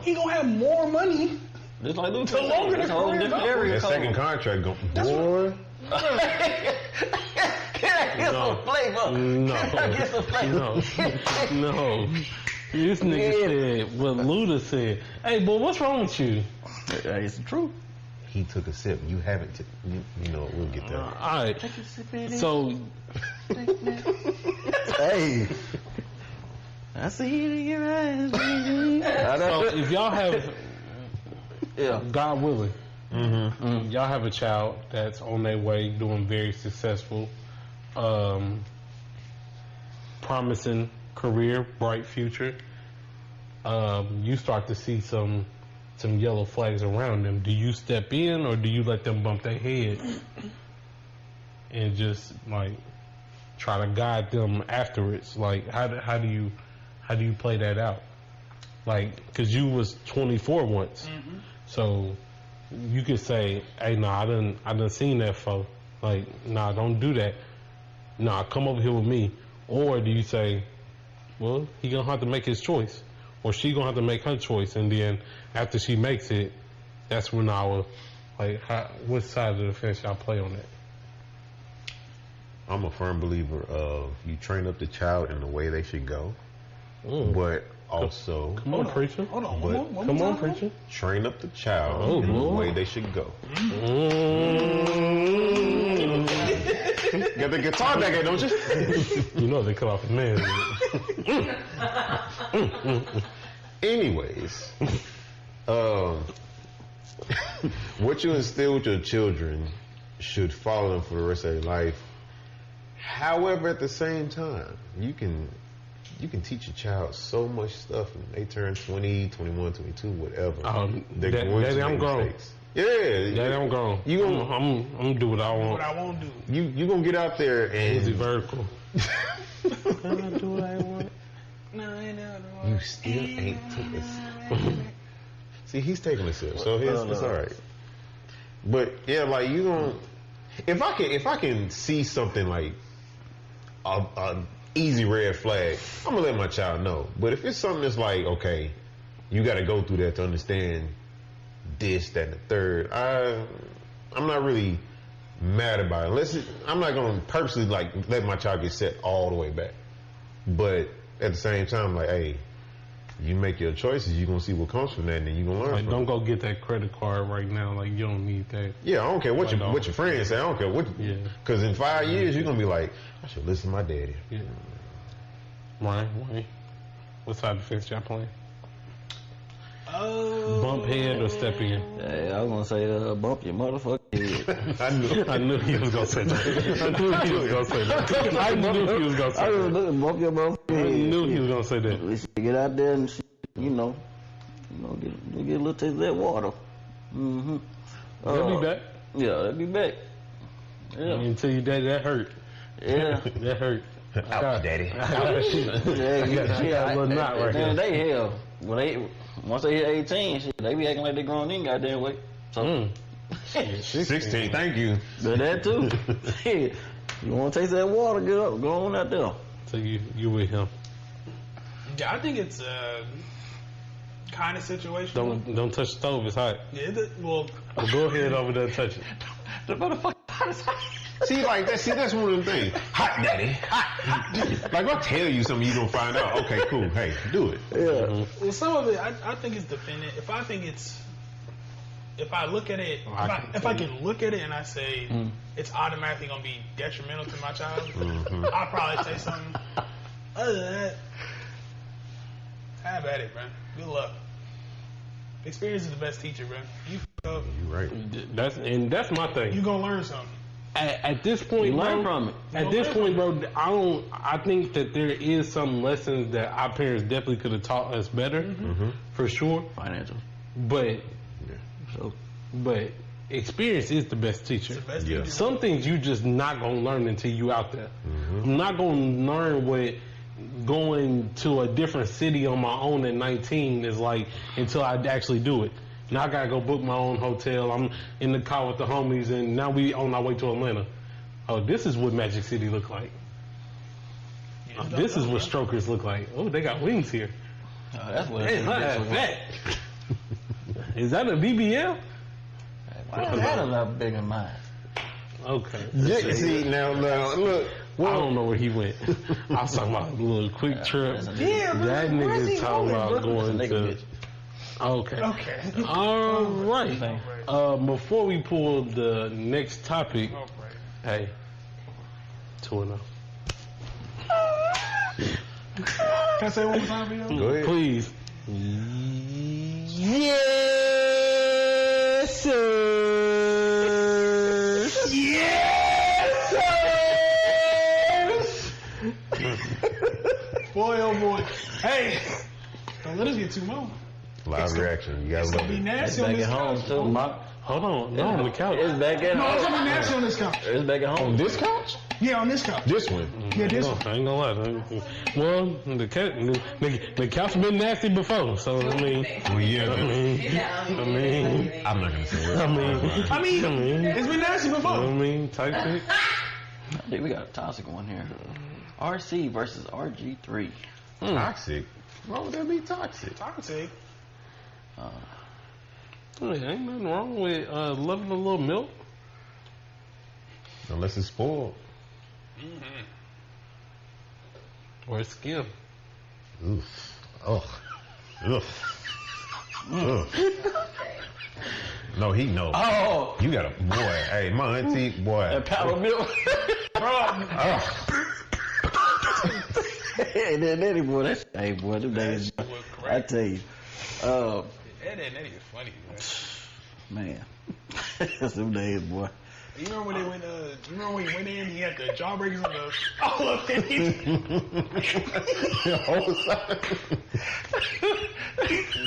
He gonna have more money. Just like Luke. The longer the career goes. That second contract go. Boy. Can I get some flavor? No. Can I get some flavor? No. This nigga said what Luda said. Hey, boy, what's wrong with you? It's the truth. He took a sip. You haven't. You know, we'll get there. All right. So. Hey. I see it in your eyes, baby. So if y'all have, God willing, Y'all have a child that's on their way, doing very successful, promising career, bright future. You start to see some yellow flags around them. Do you step in, or do you let them bump their head and just like try to guide them afterwards? Like how do you play that out? Like, because you was 24 once, so you could say, "Hey, nah, I done seen that foe. Like, nah, don't do that. Nah, come over here with me." Or do you say, "Well, he gonna have to make his choice, or she gonna have to make her choice, and then after she makes it, that's when I will, like, what side of the fence y'all play on that?" I'm a firm believer of you train up the child in the way they should go, but also Come on, preacher. Hold on. But- Come on, preacher. train up the child in the way they should go. Got the guitar back there, don't you? You know they cut off the man. Anyways, what you instill with your children should follow them for the rest of their life. However, at the same time, you can teach your child so much stuff when they turn 20, 21, 22, whatever. They're going to I'm make grown. mistakes. Yeah, Daddy, I'm grown. You gonna, I'm gonna do what I want. What I won't do. you gonna get out there and Easy vertical. you still ain't took a sip. See, he's taking a sip, so it's all right. But yeah, like you gonna, if I can see something like a easy red flag, I'm gonna let my child know. But if it's something that's like, okay, you got to go through that to understand this, that, and the third, I'm not really mad about it. I'm not gonna purposely like let my child get set all the way back. But at the same time, like, hey, you make your choices, you're gonna see what comes from that, and then you're gonna learn Like, from don't it. go get that credit card right now. Like, you don't need that. Yeah, I don't care what Like, your friends say. I don't care what. Yeah. Because in 5 years, you're gonna be like, I should listen to my daddy. Yeah. Ryan, what side of the fence y'all playing? Bump head or step in? Hey, I was gonna say, bump your motherfucking head. I knew he was gonna say that. I knew he was gonna say that. I knew he was gonna say I was that. looking, bump your motherfucking I head. knew he was gonna say that. We should get out there and, get a little taste of that water. They'll be back. Yeah, they'll be back. Yeah. And tell you that hurt. Yeah. That hurt. Ouch, daddy. Yeah, She got a little knot right then here. they hell. Once they hit 18, shit, they be acting like they grown in goddamn way. So 16, thank you. but that too. Shit, you want to taste that water? Get up, go on out there. So you with him. Yeah, I think it's kind of situation. Don't touch the stove. It's hot. Yeah, well, Go ahead over there and touch it. The motherfucker. See, like that. See, that's one of the things. Hot, daddy. Hot. Like, if I tell you something, you gonna find out. Okay, cool. Hey, do it. Yeah. well, some of it, I think it's dependent. If I look at it, if I can look at it and I say it's automatically gonna be detrimental to my child, I'll probably say something. Other than that, have at it, man. Good luck. Experience is the best teacher, bro. You f up, You're right. That's my thing. you gonna learn something. At this point, You learn bro, from it. At this point, bro, I think that there is some lessons that our parents definitely could have taught us better, for sure. Financial. But So experience is the best teacher. It's the best Yeah. teacher. Some things you just not gonna learn until you out there. I'm not gonna learn what going to a different city on my own at 19 is like until I actually do it. Now I gotta go book my own hotel. I'm in the car with the homies, and now we on our way to Atlanta. Oh, this is what Magic City look like. Oh, this is what strokers look like. Oh, they got wings here. that's what. Hey, look at that. Is that a BBL? Why is that a lot bigger than mine? Okay. Yeah, see, now, look. I don't know where he went. I was talking about a little quick trip. Yeah, That nigga talking about going to. Okay. Okay. All right. Before we pull the next topic, hey, 2-0. Can I say one more time for you? Go ahead. Please. Yes, sir. Hey, don't let us get too low. Live reaction. You gotta It's look. gonna be nasty Back on at this home couch. too. Hold on, no, on the couch. It's back at No, it's home. gonna be nasty on this couch. It's back at home. On this couch? Yeah, on this couch. This one. Yeah, this No, one. I ain't gonna lie. Well, the couch been nasty before, so I mean, Well, yeah. I'm not gonna say it. I mean, it's been nasty before. type shit. I think we got a toxic one here. RC versus RG3. Toxic. Why would that be toxic? Toxic. Ain't nothing wrong with loving a little milk. Unless it's spoiled. Or skim. Oof. Ugh. Ugh. Ugh. No, he knows. Oh, You got a boy. Hey, my auntie, boy. that powder milk. Hey, that Nettie boy, that's hey boy, them days. I tell you, That is funny, man. man, them days, boy. You remember when they went? You remember when he went in? He had the jawbreakers on the all up in The whole side.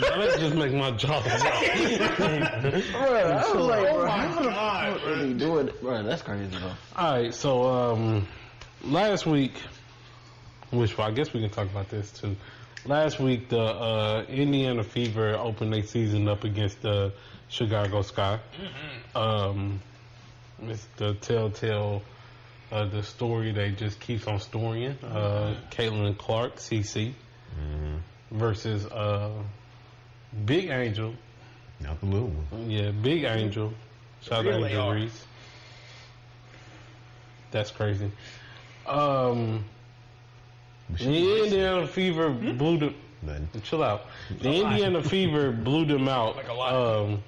That just make my jaw Bro, I was like, bro, my how the God, fuck are they doing it? Bro, that's crazy though. Alright, so last week, which I guess we can talk about this too. Last week, the Indiana Fever opened their season up against the Chicago Sky. It's the telltale, the story that just keeps on storying. Caitlin Clarke, CC, versus Big Angel. Not the little one. Yeah, Big Angel. Shout out to Really Angel are. Reese. That's crazy. The Indiana Fever blew them. Chill out. The Indiana Fever blew them out. Like a lot.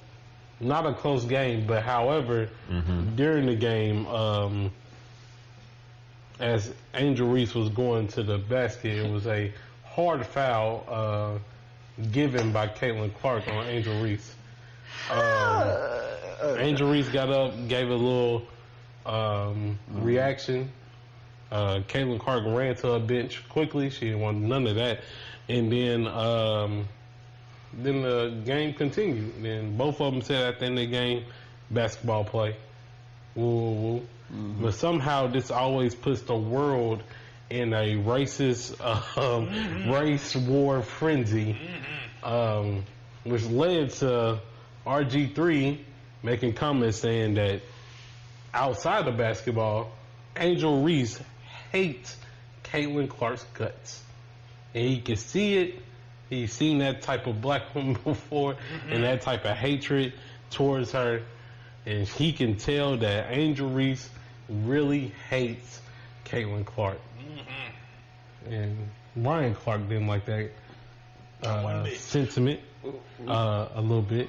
Not a close game, but however, during the game, as Angel Reese was going to the basket, it was a hard foul given by Caitlin Clarke on Angel Reese. Angel Reese got up, gave a little reaction. Caitlin Clarke ran to her bench quickly. She didn't want none of that. And then the game continued. And both of them said at the end of the game, basketball play. Woo, woo, woo. But somehow this always puts the world in a racist race war frenzy, which led to RG3 making comments saying that outside of basketball, Angel Reese hates Caitlin Clarke's guts. And he can see it. He's seen that type of black woman before and that type of hatred towards her. And he can tell that Angel Reese really hates Caitlin Clarke. And Ryan Clarke didn't like that sentiment a little bit.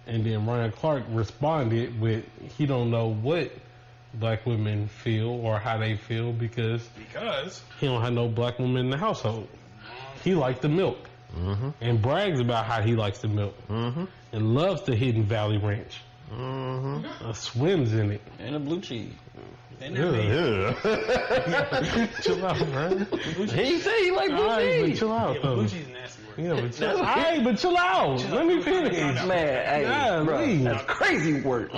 And then Ryan Clarke responded with, he don't know what black women feel or how they feel because he don't have no black woman in the household. He likes the milk and brags about how he likes the milk and loves the Hidden Valley Ranch. Swims in it. And a blue cheese. Yeah. Chill out, man. He said he like blue Alright, but cheese. chill out. Blue cheese is nasty work. Yeah, but chill out. Alright, but chill out. Let me finish. Man, hey, Yeah, bro, please. that's crazy work.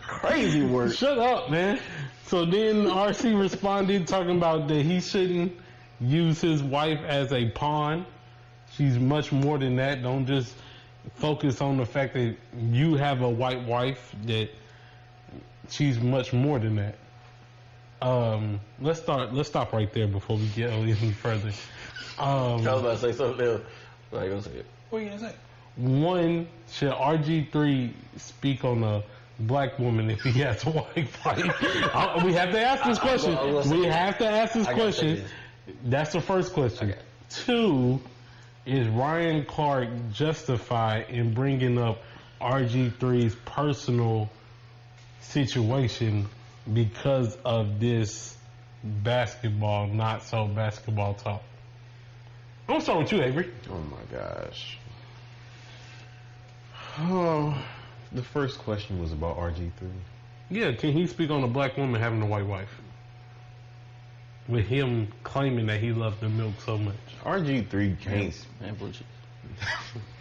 Crazy work. Shut up, man. So then RC responded talking about that he shouldn't use his wife as a pawn. She's much more than that. Don't just focus on the fact that you have a white wife, that she's much more than that. Let's stop right there before we get any further. I was about to say something else. But I ain't gonna say it. What are you gonna say? One, should RG3 speak on a black woman if he has a white wife? We have to ask this question. We have to ask this question. That's the first question. Okay. Two, is Ryan Clarke justified in bringing up RG3's personal situation because of this basketball, not so basketball talk? I'm gonna start with you, Avery. Oh my gosh. Oh, the first question was about RG3. Yeah, can he speak on a black woman having a white wife? with him claiming that he loved the milk so much. RG3 can't. And blue cheese.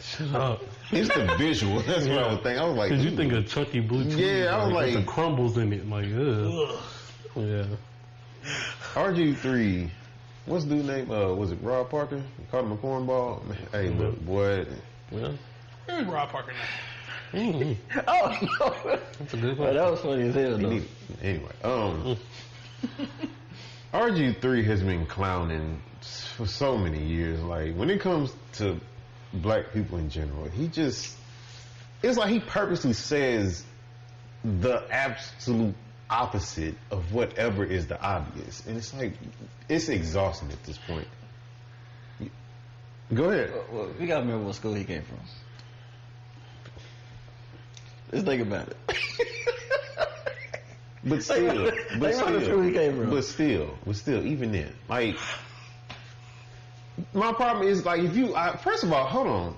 Shut up. It's the visual. That's what I was thinking. I was like, Because you think of chunky blue cheese. Yeah, I was with the like- crumbles in it. Like, ugh. Yeah. RG3. What's the dude's name? Was it Rob Parker? Called him a cornball. Hey, look, boy. Yeah. Who's Rob Parker now? Mm-hmm. Oh, no. That's a good Well, one. that was funny as hell, though. Anyway, RG3 has been clowning for so many years. Like, when it comes to black people in general, it's like he purposely says the absolute opposite of whatever is the obvious. And it's like, it's exhausting at this point. Go ahead. Well, we gotta remember what school he came from. Let's think about it. But still, even then, like, my problem is, like, first of all, hold on.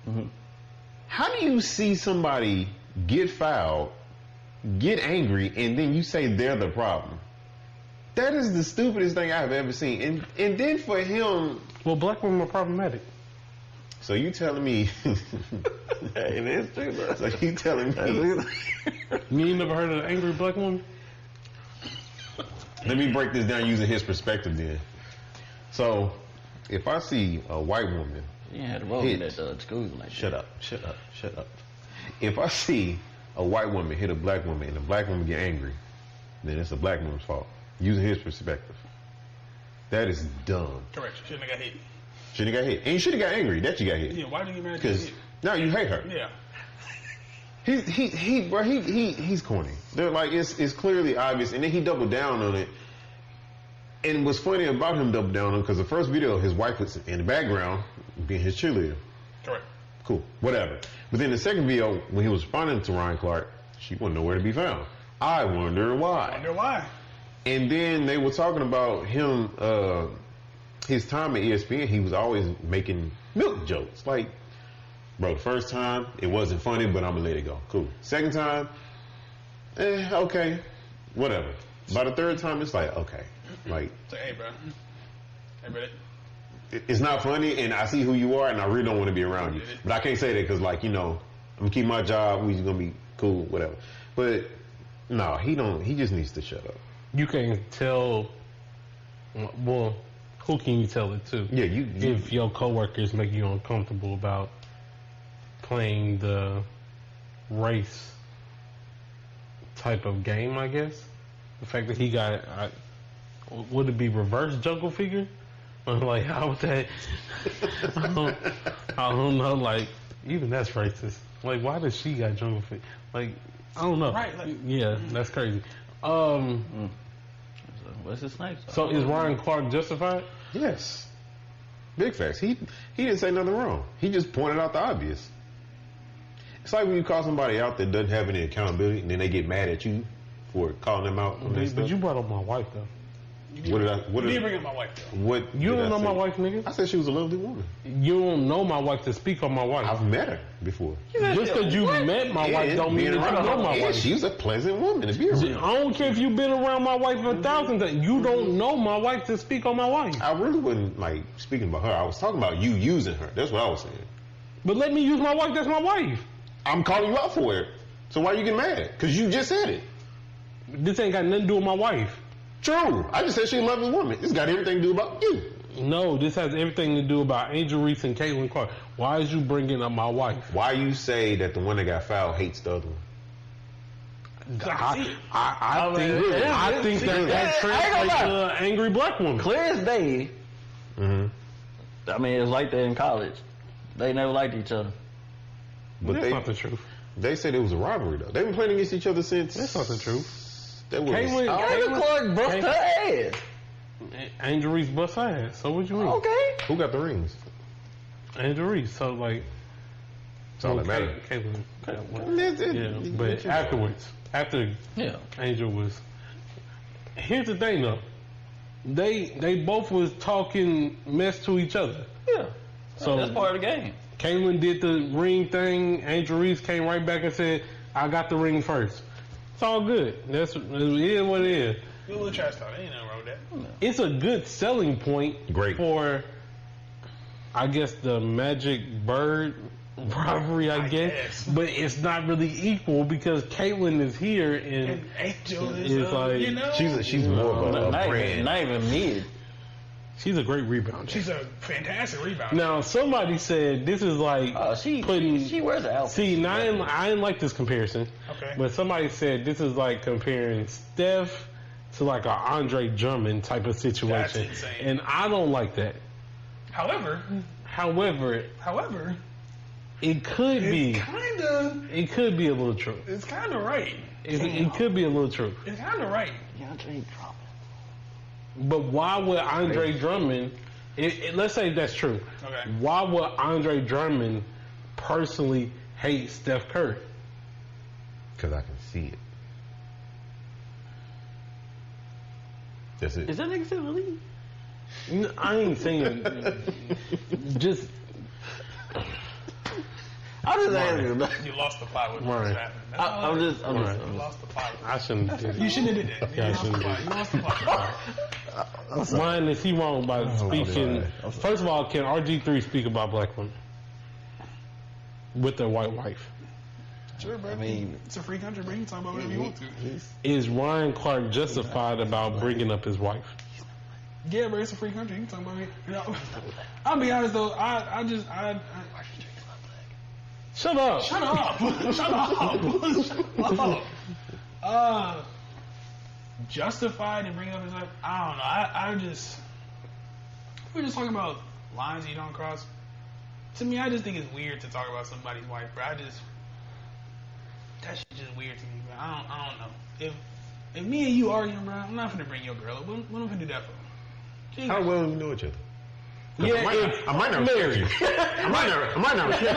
Mm-hmm. How do you see somebody get fouled, get angry, and then you say they're the problem? That is the stupidest thing I've ever seen. And then for him, Well, black women are problematic. so you telling me, Hey, it is true, bro. so you telling me, You ain't never heard of an angry black woman? let me break this down using his perspective then. So, if I see a white woman, You had to roll in that school like shut up. If I see a white woman hit a black woman and a black woman get angry, then it's a black woman's fault. Using his perspective. That is dumb. Correct. You shouldn't have got hit. Shouldn't have got hit. And you should have got angry that you got hit. Yeah, why do you mad at Because hit? now you hate her. Yeah. He's corny. They're like, it's clearly obvious. And then he doubled down on it. And what's funny about him double down on it, because the first video, his wife was in the background being his cheerleader. Correct. Cool, whatever. But then the second video, when he was responding to Ryan Clarke, she wasn't nowhere to be found. I wonder why. Wonder why. And then they were talking about him, his time at ESPN, he was always making milk jokes. Like, bro, the first time, it wasn't funny, but I'm gonna let it go. Cool. Second time, okay, whatever. By the third time, it's like, okay. Like, It's like, hey, bro. Hey, bro. it's not funny, and I see who you are, and I really don't want to be around you. But I can't say that because, like, you know, I'm gonna keep my job. We just gonna be cool, whatever. But no, he don't. He just needs to shut up. You can tell. Well, who can you tell it to? Yeah, you If your coworkers make you uncomfortable about playing the race type of game, I guess. The fact that he got, would it be reverse jungle figure? I'm like, how would that? I don't know. Like, even that's racist. Like, why does she got jungle figure? Like, I don't know. Right, like- yeah, that's crazy. What's his name? So is Ryan Clarke justified? Yes. Big facts. He didn't say nothing wrong. He just pointed out the obvious. It's like when you call somebody out that doesn't have any accountability, and then they get mad at you for calling them out. On But you brought up my wife though. What did I? What You did didn't bring up my wife, though. What? You did don't I know say? my wife, nigga. I said she was a lovely woman. You don't know my wife to speak on my wife. I've met her before. Just because you met my wife don't mean that you know my wife. She's a pleasant woman to be around. I don't care if you've been around my wife 1,000 times. You don't know my wife to speak on my wife. I really wasn't like speaking about her. I was talking about you using her. That's what I was saying. But let me use my wife. That's my wife. I'm calling you out for it. So why you get mad? Because you just said it. This ain't got nothing to do with my wife. True. I just said she's a lovely woman. It's got everything to do about you. No, this has everything to do about Angel Reese and Caitlin Clarke. Why is you bringing up my wife? Why you say that the one that got fouled hates the other one? I think that translates to an angry black woman. Clear as day. Mm-hmm. I mean, it's like that in college. They never liked each other. But That's not the truth. They said it was a rivalry though. They've been playing against each other since. That's not the truth. That was Caitlin Clarke bust her ass. Angel Reese bust her ass. So what you mean? Okay. Who got the rings? Angel Reese. So like. That's all that matters. Caitlin. Yeah, But afterwards, after Angel was. Here's the thing though. They both was talking mess to each other. Yeah. So that's part of the game. Caitlin did the ring thing. Angel Reese came right back and said, "I got the ring first." It's all good. It is what it is. Good little trash talk. Ain't nothing wrong with that. It's a good selling point for, I guess, the Magic Bird rivalry, I guess. But it's not really equal because Caitlyn is here and Angel is like, you know, she's more of a brand. Not even mid. She's a great rebounder. She's a fantastic rebounder. Now, somebody said this is like she wears the outfit. See, now I didn't like this comparison. Okay. But somebody said this is like comparing Steph to like a Andre Drummond type of situation. That's insane. And I don't like that. However, it could be. It could be a little true. It's kind of right. It could be a little true. It's kind of right. But why would Andre Drummond, let's say that's true. Okay. Why would Andre Drummond personally hate Steph Curry? Because I can see it. That's it. Is that nigga still in the league? No, I ain't saying just. I'm just asking. You lost the plot with Right. what's happening. I'm just. You lost the plot. I shouldn't have did it. You shouldn't have did that. Yeah, I You lost the shouldn't plot. have You lost the plot. Mine is he wrong by speaking. sorry. First of all, can RG3 speak about black women with their white wife? Sure, bro. I mean, it's a free country, bro. You can talk about whatever you want to. Is Ryan Clark justified about bringing up his wife? Yeah, bro. It's a free country. You can talk about it. You know, I'll be honest though. I Shut up. Shut up. Shut up. Justified in bringing up his life? I don't know. We're just talking about lines you don't cross. To me, I just think it's weird to talk about somebody's wife, bro. That shit just weird to me, bro. I don't know. If me and you arguing, bro, I'm not finna bring your girl up. What am I finna do that for? Jeez. How well do we know each other? Yeah, I might not respect you. I might not respect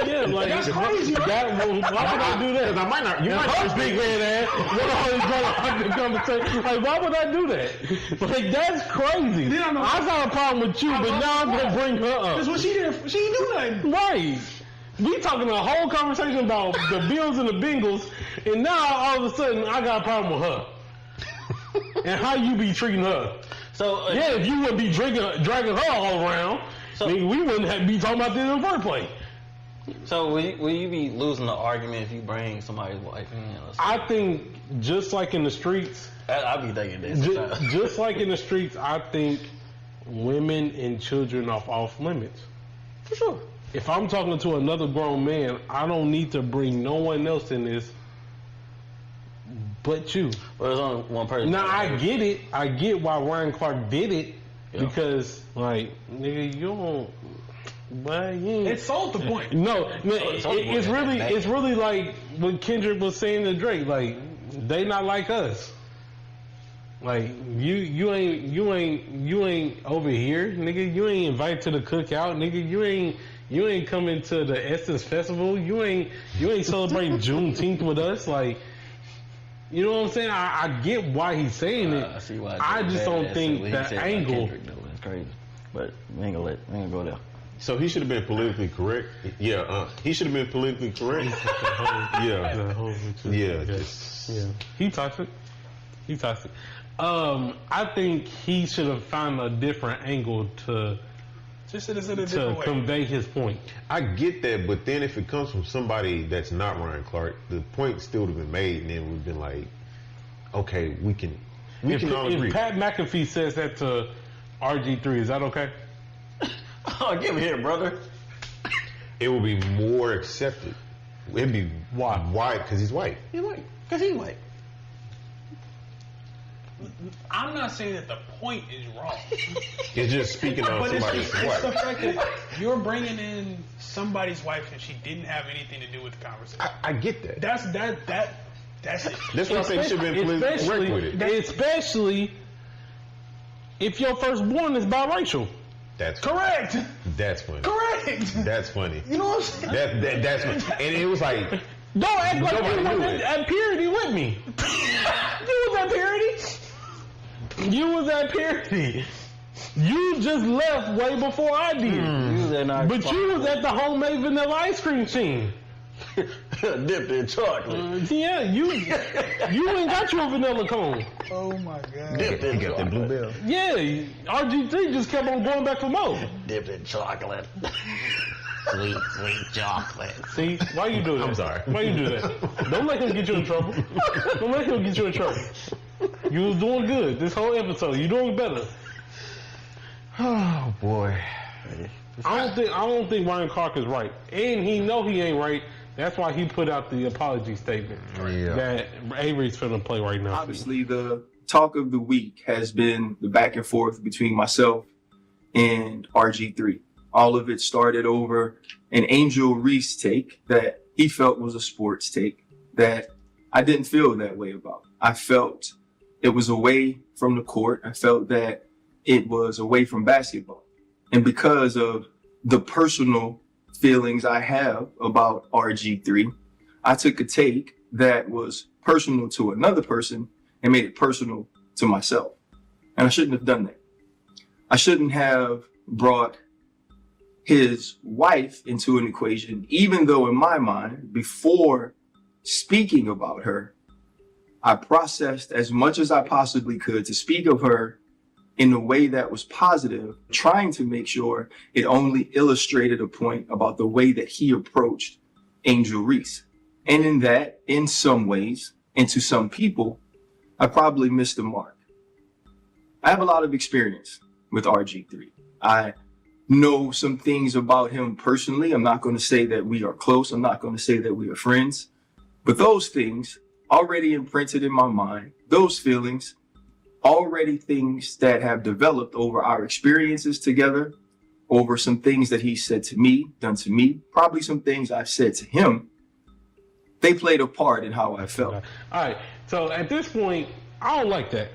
Yeah, like That's crazy, right? Why would I do that? you. I might not. You might not respect big man ass. What the hell is going on in the conversation? Like, why would I do that? Like, that's crazy. I got a problem with you, but now I'm gonna bring her up. That's what she did. She ain't do nothing. Right. We talking a whole conversation about the Bills and the Bengals, and now all of a sudden I got a problem with her. And how you be treating her. So Yeah, if you wouldn't be dragging her all around, then we wouldn't be talking about this in the first place. So will you be losing the argument if you bring somebody's wife in? I think just like in the streets, I'll be thinking this. just like in the streets, I think women and children are off limits. For sure. If I'm talking to another grown man, I don't need to bring no one else in this but you. Well, there's only one person. Now, I get it. I get why Ryan Clark did it. Yeah. Because, like, nigga, you don't... But it sold the point. No, it's really like what Kendrick was saying to Drake. Like, they not like us. Like, you ain't over here, nigga. You ain't invited to the cookout, nigga. You ain't coming to the Essence Festival. You ain't celebrating Juneteenth with us. Like, you know what I'm saying? I get why he's saying it. I see why. I just don't think that angle. It's crazy, but we ain't gonna go there. So he should have been politically correct. Yeah, he should have been politically correct. Yeah. He toxic. I think he should have found a different angle to convey his point. I get that, but then if it comes from somebody that's not Ryan Clark, the point still would have been made, and then we've been like, okay, we can all agree. If Pat McAfee says that to RG3, is that okay? Oh, give me here, brother. It will be more accepted. It'd be why? Why? Because he's white. He's white. Because he's white. I'm not saying that the point is wrong. It's just speaking on somebody's it's wife. the fact that you're bringing in somebody's wife and she didn't have anything to do with the conversation. I get that. That's it. That's why I say you should have been politically correct with it. Especially if your firstborn is biracial. That's correct. That's funny. Correct. That's funny. You know what I'm saying? That's funny. And it was like, don't act like you was at purity with me. You was at purity. You was at purity. You just left way before I did. But you was at the homemade vanilla ice cream scene. Dipped in chocolate. Yeah, you ain't got your vanilla cone. Oh my God. Dipped in Got that chocolate. bluebell. Yeah, RG3 just kept on going back for more. Dipped in chocolate. Sweet, sweet chocolate. See, why you do that? I'm sorry. Why you do that? Don't let him get you in trouble. Don't let him get you in trouble. You was doing good this whole episode. You doing better. Oh boy. I don't think Ryan Clarke is right, and he know he ain't right. That's why he put out the apology statement that Avery's finna play right now. Obviously, the talk of the week has been the back and forth between myself and RG3. All of it started over an Angel Reese take that he felt was a sports take that I didn't feel that way about. I felt it was away from the court. I felt that it was away from basketball. And because of the personal feelings I have about RG3, I took a take that was personal to another person and made it personal to myself. And I shouldn't have done that. I shouldn't have brought his wife into an equation, even though in my mind, before speaking about her, I processed as much as I possibly could to speak of her in a way that was positive, trying to make sure it only illustrated a point about the way that he approached Angel Reese. And in that, in some ways, and to some people, I probably missed the mark. I have a lot of experience with RG3. I know some things about him personally. I'm not going to say that we are close. I'm not going to say that we are friends. But those things already imprinted in my mind, those feelings, already things that have developed over our experiences together, over some things that he said to me, done to me, probably some things I've said to him. They played a part in how I felt. All right, so at this point, I don't like that.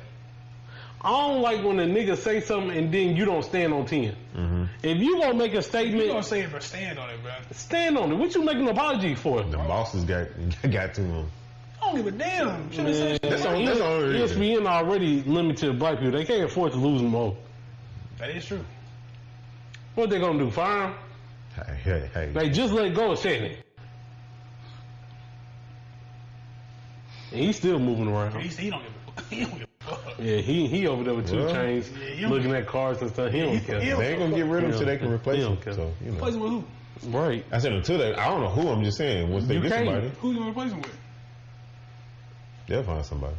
I don't like when a nigga say something and then you don't stand on 10. Mm-hmm. If you gonna make a statement, You gonna say it, but stand on it, bro. stand on it. What you making an apology for? The bosses got to him. I don't give a damn. Should have said That's all. That's all. it is. ESPN already limited to black people. They can't afford to lose them all. That is true. What they gonna do? Fire him? Hey. They just let go of Shannon. And he's still moving around. He don't give a fuck. He don't give a fuck. Yeah, he over there with 2 chains, looking at cars and stuff. He don't care. They ain't gonna get rid of him so they can replace him. So you know. Replace him with who? Right. I said until they. I don't know who. I'm just saying. Once they You get can't. somebody, Who you gonna replace him with? they'll find somebody.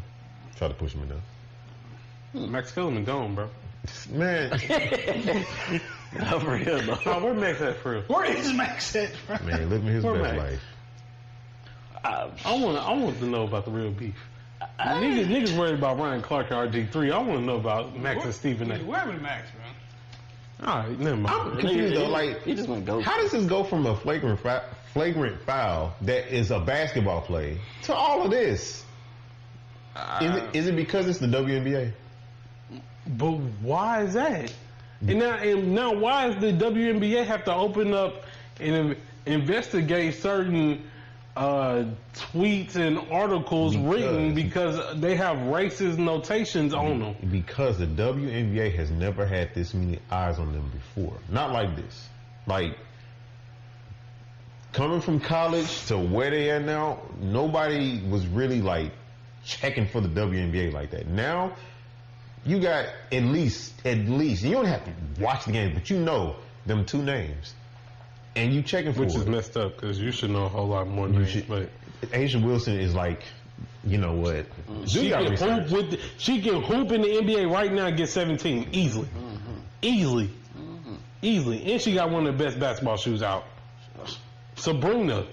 Try to push him in there. Max Kellerman gone, bro. Man, Not for real, though. Oh, where Max at for real? Where is Max at, bro? man, living his Where best Max? life. I want to know about the real beef. Niggas worried about Ryan Clarke and RG3. I want to know about Max and Stephen A. Where happened to Max, bro? All right, never mind. I'm confused though. Like, He just went go. how does this go from a flagrant foul that is a basketball play to all of this? Is it because it's the WNBA? But why is that? And now why does the WNBA have to open up and investigate certain tweets and articles written because they have racist notations on them? Because the WNBA has never had this many eyes on them before. Not like this. Like, coming from college to where they are now, nobody was really like checking for the WNBA like that. Now, you got at least, you don't have to watch the game, but you know them 2 names. And you checking for Which is it. messed up because you should know a whole lot more names. But Asia Wilson is like, you know what? she can hoop in the NBA right now and get 17 easily. Easily. And she got one of the best basketball shoes out. Sabrina,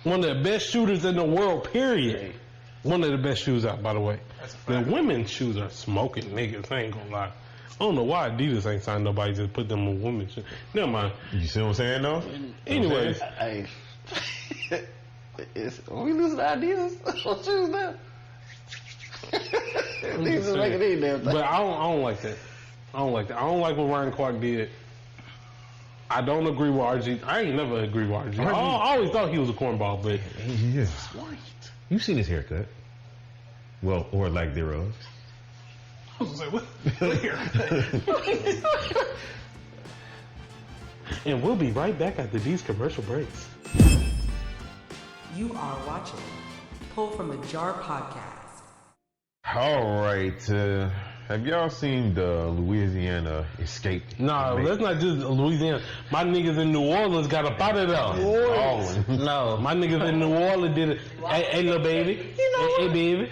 one of the best shooters in the world, period. One of the best shoes out, by the way. The women's shoes are smoking, niggas. I ain't gonna lie. I don't know why Adidas ain't signed nobody to put them on women's shoes. Never mind. You see what I'm saying, though? Anyways. Hey, are we losing ideas on shoes now? These is making any damn thing. But I don't like that. I don't like what Ryan Clarke did. I don't agree with RG. I ain't never agree with RG. I always thought he was a cornball, but He is. You seen his haircut? Well, or lack thereof. I was gonna say, what? Where? and we'll be right back after these commercial breaks. You are watching Pull from the Jar podcast. All right. Have y'all seen the Louisiana escape? Nah, let's not just Louisiana. My niggas in New Orleans got up out of there. No. My niggas in New Orleans did it. Hey, little baby. Hey, baby.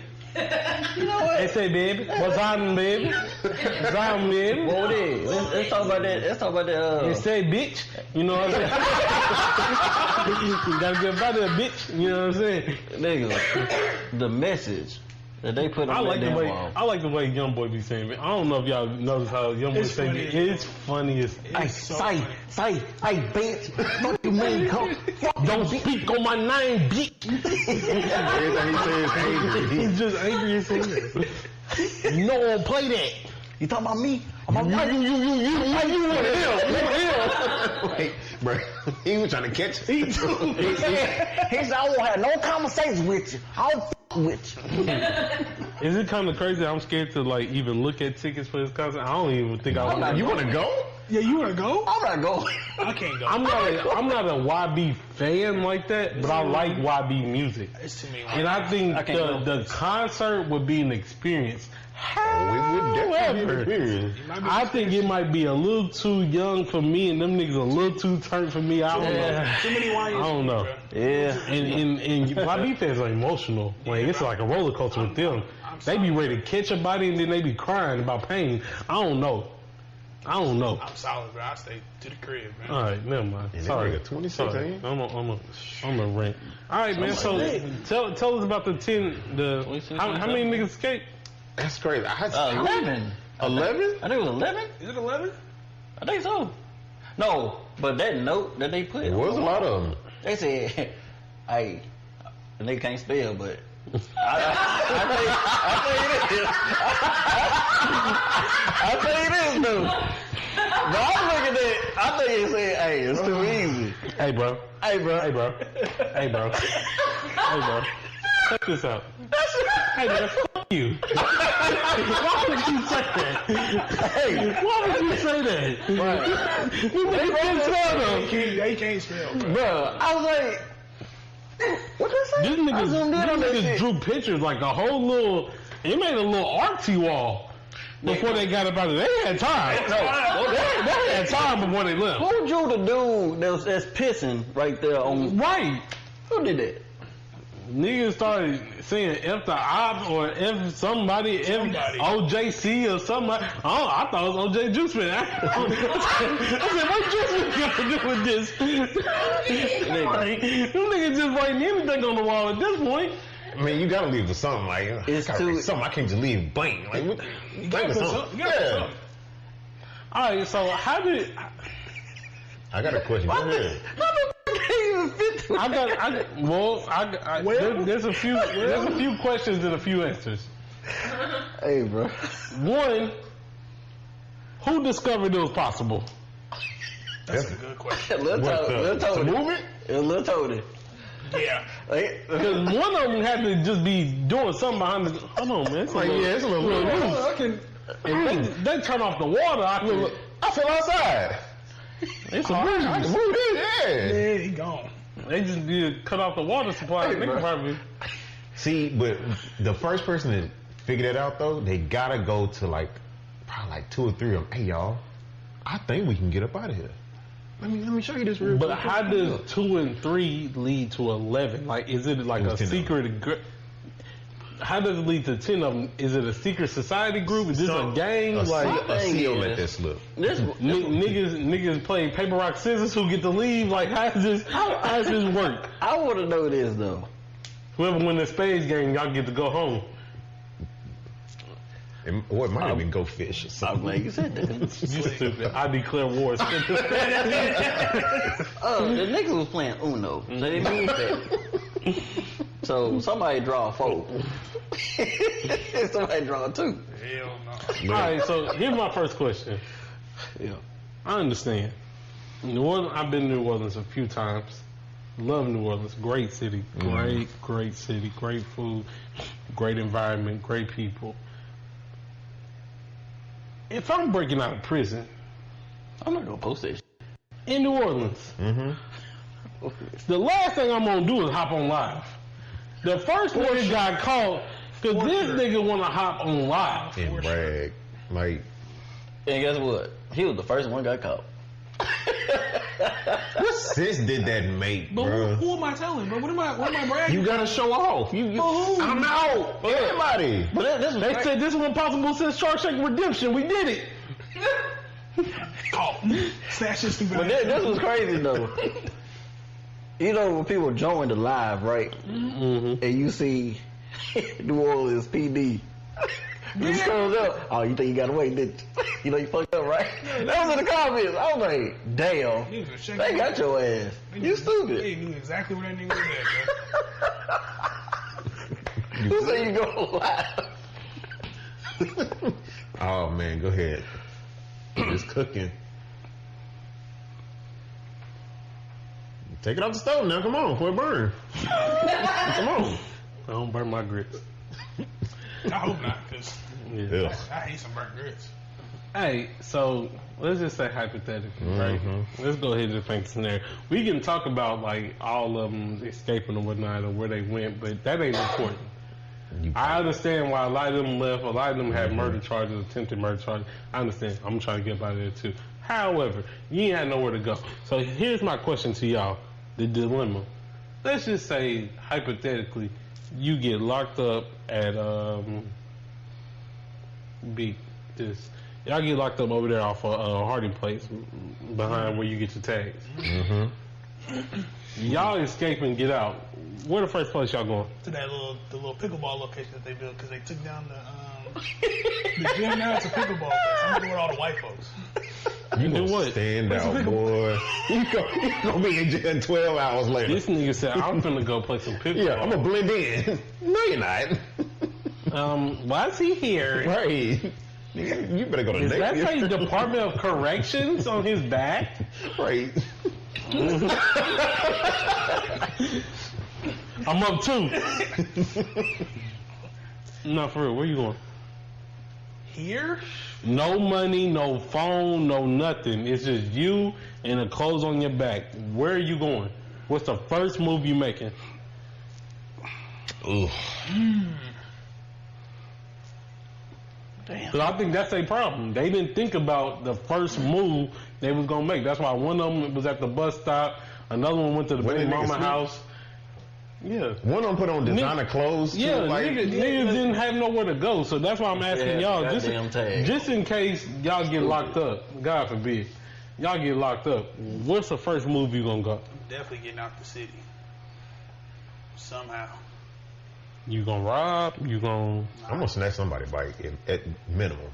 You know what? Hey, say, baby. What's happening, baby? What's happening, baby? What it is? Let's talk about that. Let's talk about that. You say, bitch. You know what I'm saying? You gotta get about that, bitch. You know what I'm saying? Nigga, the message that they put on that damn wall. I like the way Young Boy be saying it. I don't know if y'all notice how Young Boy say it. It's funny as Say, bitch. Fuck you, man. don't speak on my name, bitch. Everything he says angry. He's just angry as hell. You know, don't play that. You talking about me? I'm about You want him. Wait, bro. He was trying to catch it. He said, I won't have no conversation with you. I'll with you. Is it kind of crazy? I'm scared to like even look at tickets for this concert. I don't even think I want. You want to go? Yeah, you want to go? I'm not going. I can't go. I'm not a YB fan like that, but I like YB music. It's too many. And I think the concert would be an experience. However, I think it might be a little too young for me, and them niggas a little too turned for me. I don't know. Too many YNs. I don't know. Yeah. And YB fans are emotional. Like it's like a roller coaster with them. They be ready to catch a body, and then they be crying about pain. I don't know. I'm solid, bro. I stay to the crib, man. All right, never mind. Sorry, 26, ain't I'm a rant. All right, man. So tell us about the 10. How many niggas escaped? That's crazy. 11. 11? I think it was 11. Is it 11? I think so. No, but that note that they put. There was a lot of them. They said, hey, the nigga can't spell, but I tell you this, though. But I'm looking at it, I think it said, hey, it's too easy. Hey, bro. Check this out. Hey, man, fuck you. Why would you say that? Hey, why would you say that? Right. They can't spell them. They can't spell, bro. Bro, I was like, what they say? These niggas drew pictures like a whole little, they made a little artsy wall before they got up out of it. They had time. They had time before they left. Who drew the dude that's pissing right there on? Right. Who did that? Niggas started saying F the op or F somebody, F OJC or somebody. Oh, I thought it was OJ Juice Man. I said, what Juice Man got to do with this? Like, them niggas just writing anything on the wall at this point. I mean, you gotta leave with something. Like, it's something. I can't just leave blank. Like, what? You gotta put something. Yeah. All right, so how did... I got a question. Go ahead. There's a few questions and a few answers. Hey, bro. One, who discovered it was possible? That's a good question. Lil movement? Lil Tony. Yeah. Because one of them had to just be doing something behind the... Hold on, man. It's a little loose. If they turn off the water, I feel outside. It's a breeze. Yeah, he gone. They just did cut off the water supply. See, but the first person to figure that out, though, they gotta go to probably 2 or 3 of them. Hey, y'all, I think we can get up out of here. Let me show you this real quick. But how does 2 and 3 lead to 11? Like, is it like a secret? How does it lead to 10 of them? Is it a secret society group? Is this a gang? A CEO let that slip. Niggas play paper, rock, scissors who get to leave? Like, how does this work? I want to know this, though. Whoever win the spades game, y'all get to go home. Or it might even go fish or something. I'm glad you said that. You stupid. I declare war. The niggas was playing Uno. They didn't use that. So somebody draw 4. Somebody draw 2. Hell no. All right, so here's my first question. Yeah. I understand. New Orleans, I've been to New Orleans a few times. Love New Orleans. Great city. Great city. Great food. Great environment. Great people. If I'm breaking out of prison, I'm not gonna post that shit. In New Orleans, The last thing I'm gonna do is hop on live. The first nigga got caught because this nigga want to hop on live and brag. Like, and guess what? He was the first one got caught. what sense did that make, bro? Who am I telling, bro? What am I bragging? You gotta show off. I'm out. Everybody. But they said this was impossible since Shark Tank Redemption. We did it. Caught. Snatch your stupid. But this was crazy though. You know when people join the live, right? Mm-hmm. And you see New Orleans PD. Just comes up. Oh, you think you got away, didn't you? You know you fucked up, right? That was in the comments. I was like, damn. They got your ass. You stupid. They knew exactly where that nigga was at, bro. Who said you go live? Oh, man, go ahead. It's cooking. Take it off the stove now. Come on, before it burn. Come on. I don't burn my grits. I hope not, because I hate some burnt grits. Hey, so let's just say hypothetically, right? Let's go ahead and paint the scenario. We can talk about like all of them escaping or whatnot or where they went, but that ain't important. I understand why a lot of them left. A lot of them had murder charges, attempted murder charges. I understand. I'm trying to get out of there too. However, you ain't had nowhere to go. So here's my question to y'all: the dilemma. Let's just say hypothetically, you get locked up at y'all get locked up over there off of Harding Place, behind where you get your tags. Y'all escape and get out. Where the first place y'all going? To that the little pickleball location that they built because they took down the gym. Now it's a pickleball place. I'm gonna do with all the white folks. You do what? Stand out, boy. You gonna be in jail 12 hours later. This nigga said, I'm finna go play some pickleball. Yeah, I'm gonna blend in. No, you're not. Why is he here? Right. You better go to Is that say Department of Corrections on his back? Right. I'm up too. No, for real, where you going? Here? No money, no phone, no nothing. It's just you and the clothes on your back. Where are you going? What's the first move you making? Ooh. Damn. So I think that's a problem. They didn't think about the first move they was gonna make. That's why one of them was at the bus stop. Another one went to the baby mama house. Yeah. One of them put on designer clothes. Too, yeah, niggas didn't have nowhere to go. So that's why I'm asking y'all, just in case y'all get locked up, God forbid, y'all get locked up, what's the first move you gonna go? Definitely getting out the city. Somehow. You gonna rob? You gonna... I'm gonna snatch somebody's bike at minimum.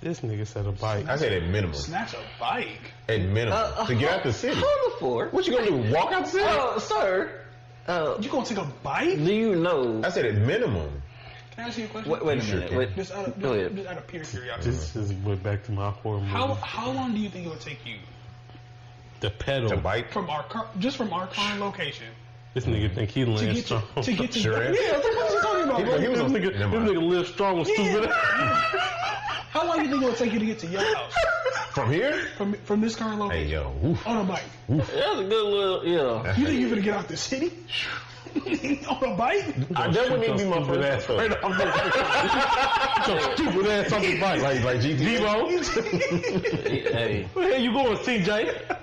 This nigga said a bike. I said at minimum. Snatch a bike? At minimum. To get out the city. Hold the fort. What you gonna do? Walk out the city? Sir. You gonna take a bike? Do you know? I said at minimum. Can I ask you a question? Wait a minute. Just out of pure curiosity. This is went back to my horror movie. How long do you think it would take you? The pedal. To bike? From our current location. This nigga think he lands strong. To get to sure. Yeah, that's what I'm talking about. Bro. This nigga live strong and stupid. How long do you think it would take you to get to your house? From here? From this current location? Hey, yo. Oof. On a bike. Oof. That's a good little, You think you're gonna get out the city? On a bike? That wouldn't even be my first ass. Right stupid ass on the bike. Like Devo. Hey. Where the hell you going, CJ?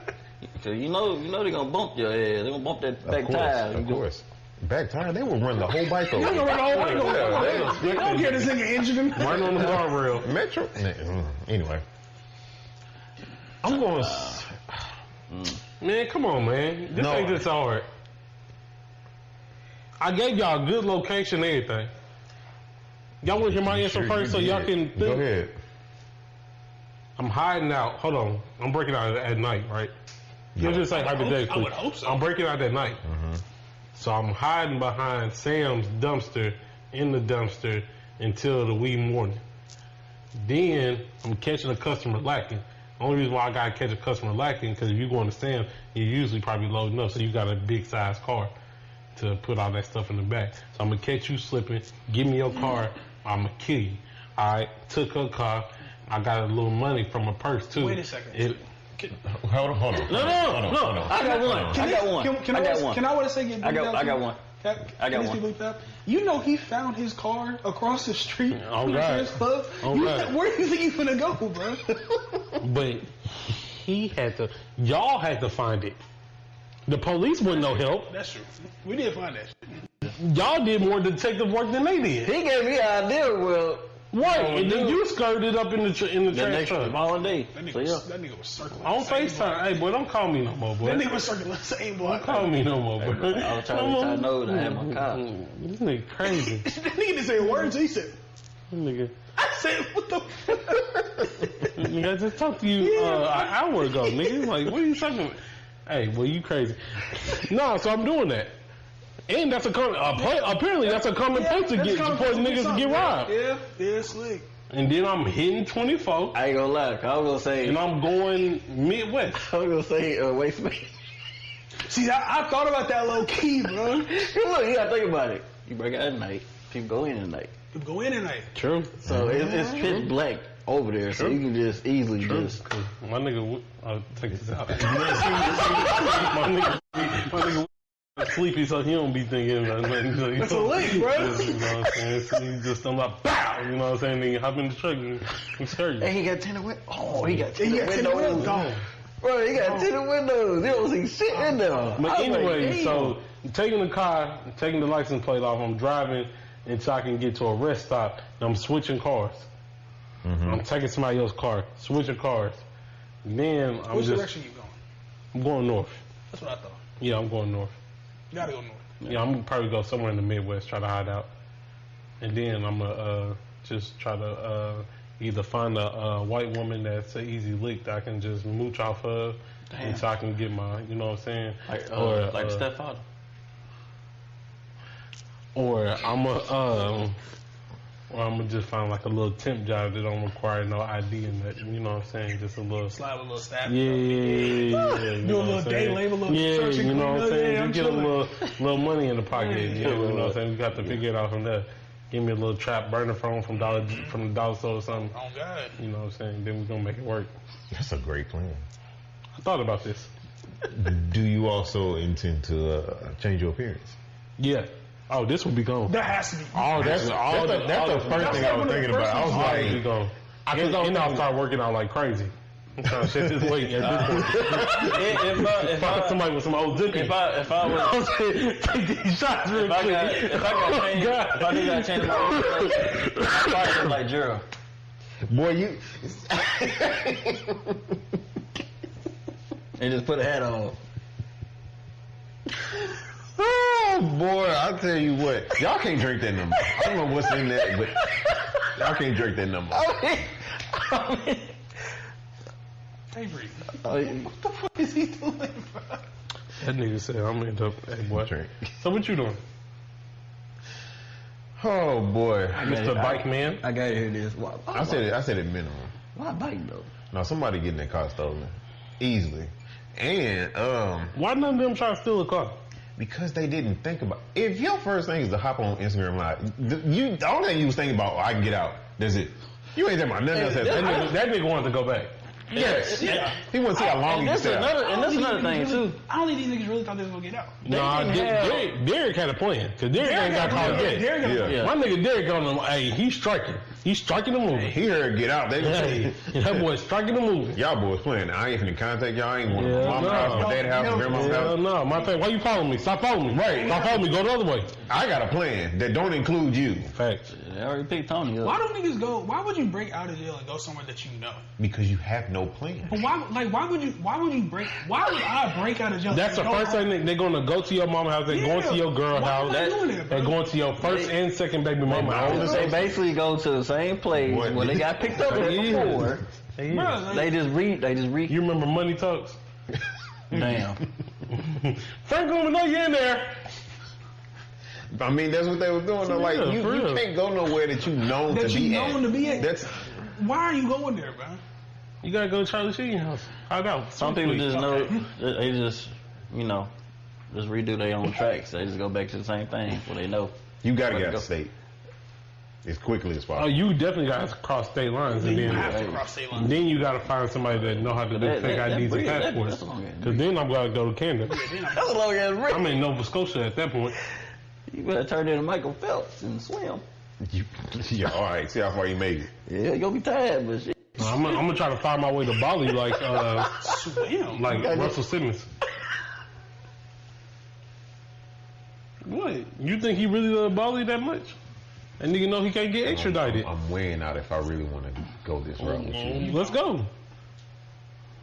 So you know they're gonna bump your ass. They're gonna bump that back tire. Of course. Back tire, they will run the whole bike over. They're gonna run the whole bike over. They don't care this nigga engine. Right on the guardrail. Metro. Anyway. I'm going. Man, come on, man. This ain't this hard. I gave y'all a good location and everything. Y'all want to hear my answer first so y'all can think? Go ahead. I'm hiding out. Hold on. I'm breaking out at night, right? Let's just say hypothetically. I would hope so. I'm breaking out at night. So I'm hiding behind Sam's dumpster, in the dumpster, until the wee morning. Then I'm catching a customer lacking. Only reason why I gotta catch a customer lacking, because if you going to Sam, you're usually probably loading up, so you got a big size car to put all that stuff in the back. So I'm gonna catch you slipping, give me your car, I'm gonna kill you. I took her car, I got a little money from her purse too. Wait a second. Hold on. No. I got one. Can I want to say get I got one. I got one. You know he found his car across the street All from right. his club. Where do you think he's gonna go, bro? But y'all had to find it. The police wasn't no help. That's true. We did find that shit. Y'all did more detective work than they did. He gave me an idea. Well, Right, and then you skirted up in the trash next truck. following day. That So nigga was circling. On FaceTime. Hey, boy, don't call me no more, boy. That nigga was circling the same block. Don't call me no more, boy. I was trying to let y'all know that I had my car. This nigga crazy. That nigga didn't say words. He said, This nigga. I said, what the fuck? Nigga, I just talked to you an hour ago, nigga. Like, what are you talking about? Hey, boy, you crazy. No, so I'm doing that. And that's apparently that's a common place to get for niggas to get robbed. Yeah, slick. And then I'm hitting 24. I ain't gonna lie. I was gonna say. And I'm going Midwest. I was gonna say waste man. See, I thought about that low key, bro. Look, you gotta think about it. You break out at night. People go in at night. People go in at night. True. So it's pitch black over there, so you can just easily just. My nigga, I'll take this out. my nigga sleepy, so he don't be thinking about nothing. That's a link, bro. You know what I'm saying? So he just I'm like, bow. You know what I'm saying? Then you hop in the truck and scare you. And he got tinted windows. Oh, he got tinted windows. Gone. Bro, he got tinted windows. You don't see shit in there. But anyway, so taking the car, taking the license plate off, I'm driving until I can get to a rest stop, and I'm switching cars. Mm-hmm. I'm taking somebody else's car, switching cars. Then I'm Which direction you going? I'm going north. That's what I thought. Yeah, I'm going north. You gotta go north. Yeah, I'm gonna probably go somewhere in the Midwest, try to hide out. And then I'm gonna just try to either find a white woman that's an easy lick that I can just mooch off of until I can get my, you know what I'm saying? Like stepfather. Or I'm gonna just find like a little temp job that don't require no ID and that, you know what I'm saying? Just a little slide with a little staff. Yeah. Do a little day labor, a little construction. You know what I'm saying? Yeah, just get a little money in the pocket. You know what I'm saying? We got to figure it out from there. Give me a little trap burner phone from the dollar store or something. Oh God. You know what I'm saying? Then we're gonna make it work. That's a great plan. I thought about this. Do you also intend to change your appearance? Yeah. Oh, this would be gone. That has to be. Oh, that's the first thing I was thinking about. I was like, and I'll start working out like crazy. I'm trying to shit this weight at this point. If I somebody with some old zippy. If I was take these shots real quick. if I knew that change my own, I'd probably look like Gerald. boy, you. And just put a hat on. Oh boy, I'll tell you what. Y'all can't drink that number. I don't know what's in that, but y'all can't drink that number. Avery. What the fuck is he doing, bro? That nigga said I'm gonna end up. Hey boy. Drink. So what you doing? Oh boy, Mr. Bike Man. I gotta hear this. Why I said it minimum. Why bike though? Now somebody getting their car stolen easily, and Why none of them try to steal a car? because they didn't think about. If your first thing is to hop on Instagram Live, the only thing you was thinking about, I can get out. That's it. You ain't thinking about nothing else. That nigga wanted to go back. Yes. Yeah. He wanted to see how long he can stay out. And that's another thing too. I don't think these niggas really thought they was gonna get out. Nah, Derek had a plan. Because Derek ain't got caught yet. Yeah. My nigga Derek on him, hey, he's striking. He's striking the movie. He heard get out. They Hey, that boy's striking the movie. y'all boys playing. I ain't finna contact y'all. I ain't going to my mom's house, my dad's house, my grandma's Hell house. no. My thing, why you following me? Stop following me. Right. Stop following me. Go the other way. I got a plan that don't include you Facts. They already picked Tony up. Why don't niggas go? Why would you break out of jail and go somewhere that you know? because you have no plan. But why would I break out of jail? That's the first thing they're going to go to your mama house. They're going to your girl house. Why doing that, bro? They're going to your first and second baby mama house. They basically go to the same place What? where they got picked up at before. Hey, Bro, like, They just you remember Money Talks? Damn. Frank don't even know you in there. I mean, that's what they was doing. Though. Like, Yeah, you for real. can't go nowhere that you known that to you be known at. to be at. That's Why are you going there, bro? You gotta go to Charlie Sheen house. Hide out. Some people just know, they just, just redo their own tracks. They just go back to the same thing where they know. you got to Where get to out of state. as quickly as Oh, possible. you definitely got to cross state lines, and You then have to cross state lines. then you got to find somebody that know how to do fake IDs and passports. Because then I'm gonna go to Canada. That's a long ass break. I'm in Nova Scotia at that point. You better turn into Michael Phelps and swim. Yeah, all right. See how far you made it. Yeah, you're gonna be tired, but shit. I'm gonna try to find my way to Bali like Swim. like Russell Simmons. What? You think he really loved Bali that much? That nigga know he can't get extradited. I'm weighing out if I really want to go this route with you. Let's go.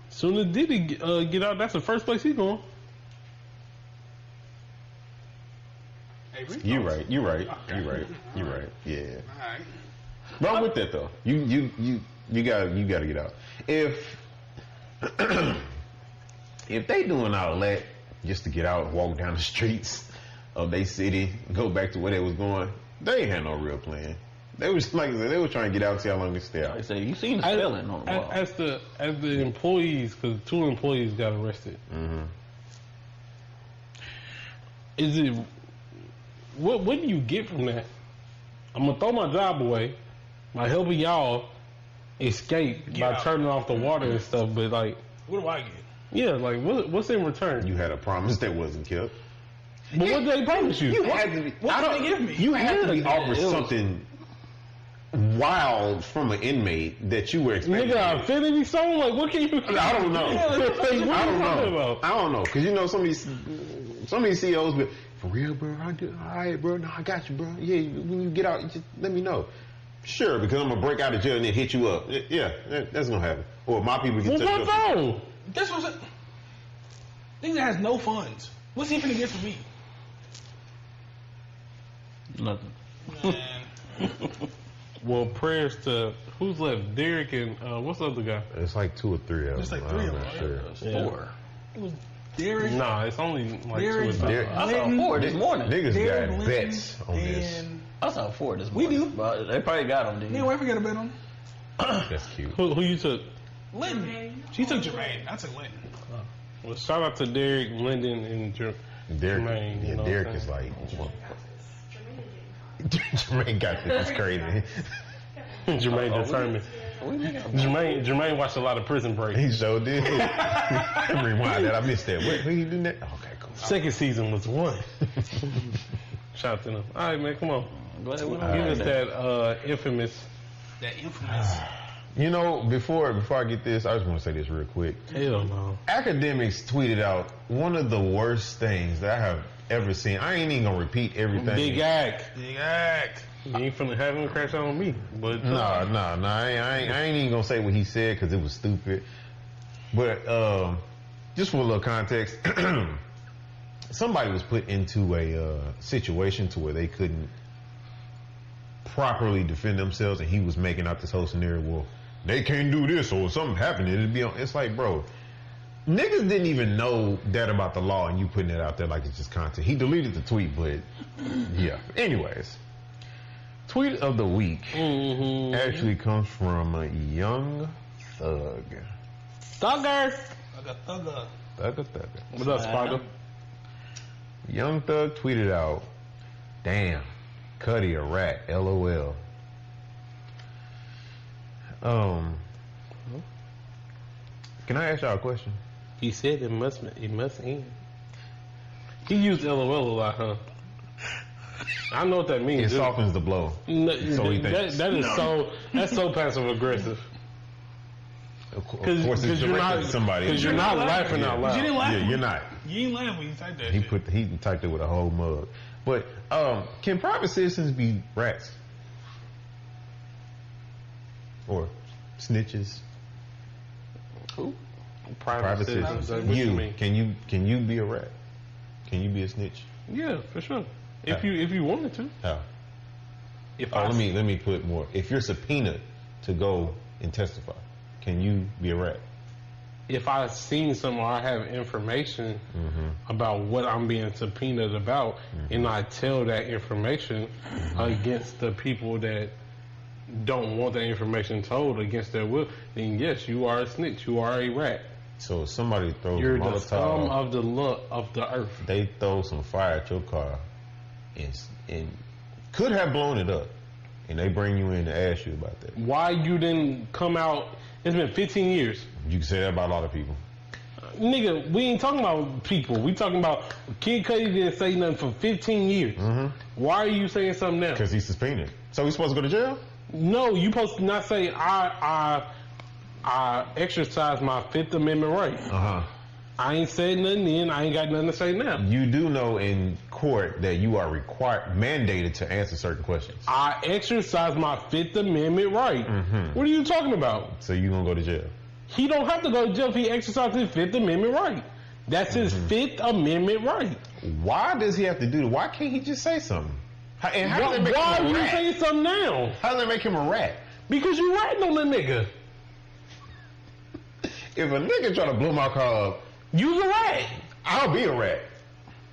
Soon as Diddy get out, that's the first place he's going. Avery? You right. Yeah. Alright. But I'm with that though. You gotta get out. If they doing all that just to get out and walk down the streets of their city, go back to where they was going, they ain't had no real plan. They was like I said, they were trying to get out, see how long they stay out. I say you seen the spelling on the wall. As the employees, because 2 employees got arrested. Mm-hmm. Is it what do you get from that? I'm gonna throw my job away by helping y'all escape by turning off the water and stuff, but like, What do I get? yeah, like what's in return? You had a promise that wasn't kept. But what did they promise you? You had to be. What did they give me? You had to be offered it was- something wild from an inmate that you were expecting. Nigga, Infinity Stone? Like, what can you? I don't know. I I don't know. Cause you know some of these CEOs be for real, bro. All right, bro. No, I got you, bro. Yeah, when you get out, just let me know. Sure, because I'm gonna break out of jail and then hit you up. Yeah, that's gonna happen. Or my people get What's my phone? That's what I'm saying. Nigga has no funds. What's he finna get from me? Nothing. Man. Well, prayers to who's left? Derek and what's the other guy? It's like 2 or 3 of them. It's like 3 of them, I'm not right? sure. Yeah. 4. It was Derek. Nah, it's only like Derek- 2 or 3. Derek- I saw 4 this morning. Niggas Derek got Lindsey, bets on this. and I saw 4 this We morning. do. But they probably got them. Nigga, why forget about him? That's cute. Who you took? Linton. She took Jermaine. I took Linton. Well, shout out to Derek, Lyndon, and Derek, Jermaine, you yeah, know Derek what I'm is saying? like. Jermaine got this. It's crazy. Jermaine determined. Jermaine watched a lot of Prison Break. He so did. Rewind that. I missed that. Where you doing that? Okay, cool. Second season was 1. Shout out to them. All right, man, come on. Go ahead with Give us that infamous. That infamous. You know, before I get this, I just want to say this real quick. Hell no. Academics tweeted out one of the worst things that I have ever seen. I ain't even gonna repeat everything. Big act. Big act. You ain't finna have him crash out on me. But No. I ain't even gonna say what he said because it was stupid. But just for a little context, somebody was put into a situation to where they couldn't properly defend themselves, and he was making out this whole scenario. Well, they can't do this, or something happened. It'd be on. It's like, bro, niggas didn't even know that about the law, and you putting it out there like it's just content. He deleted the tweet, but yeah. Anyways, tweet of the week actually comes from a Young Thug. Thugger. Like a thugger. Thugger. What up, Spider? Young Thug tweeted out, "Damn, Cuddy a rat. LOL." Can I ask y'all a question? He said it must end. He used LOL a lot, huh? I know what that means. It softens the blow. No, So he thinks. that's so passive aggressive. Of course, it's directed to somebody. Because you're not laughing out loud. You didn't laugh. Yeah, you're not. You ain't laughing when you typed that He shit. he typed it with a whole mug. But can private citizens be rats or snitches? Who? Private citizens. What you mean? Can you be a rat? Can you be a snitch? Yeah, for sure. If you wanted to. How? If Let me put more. If you're subpoenaed to go and testify, can you be a rat? If I seen something or I have information about what I'm being subpoenaed about, and I tell that information against the people that don't want that information told against their will, then yes, you are a snitch. You are a rat. So if somebody throws You're a the scum Molotov, of the earth. they throw some fire at your car and could have blown it up. and they bring you in to ask you about that. Why you didn't come out? It's been 15 years. You can say that about a lot of people. Nigga, we ain't talking about people. We talking about Kid Cudi didn't say nothing for 15 years. Mm-hmm. Why are you saying something now? Because he's suspended. So he's supposed to go to jail? No, you supposed to not say I exercise my Fifth Amendment right. Uh-huh. I ain't said nothing then. I ain't got nothing to say now. You do know in court that you are mandated to answer certain questions. I exercise my Fifth Amendment right. Mm-hmm. What are you talking about? So you gonna go to jail? He don't have to go to jail if he exercises his Fifth Amendment right. That's his Fifth Amendment right. Why does he have to do that? Why can't he just say something? And how does that make why him a are you rat? saying something now? How does that make him a rat? Because you ratting on the nigga. If a nigga try to blow my car up, you's a rat. I'll be a rat.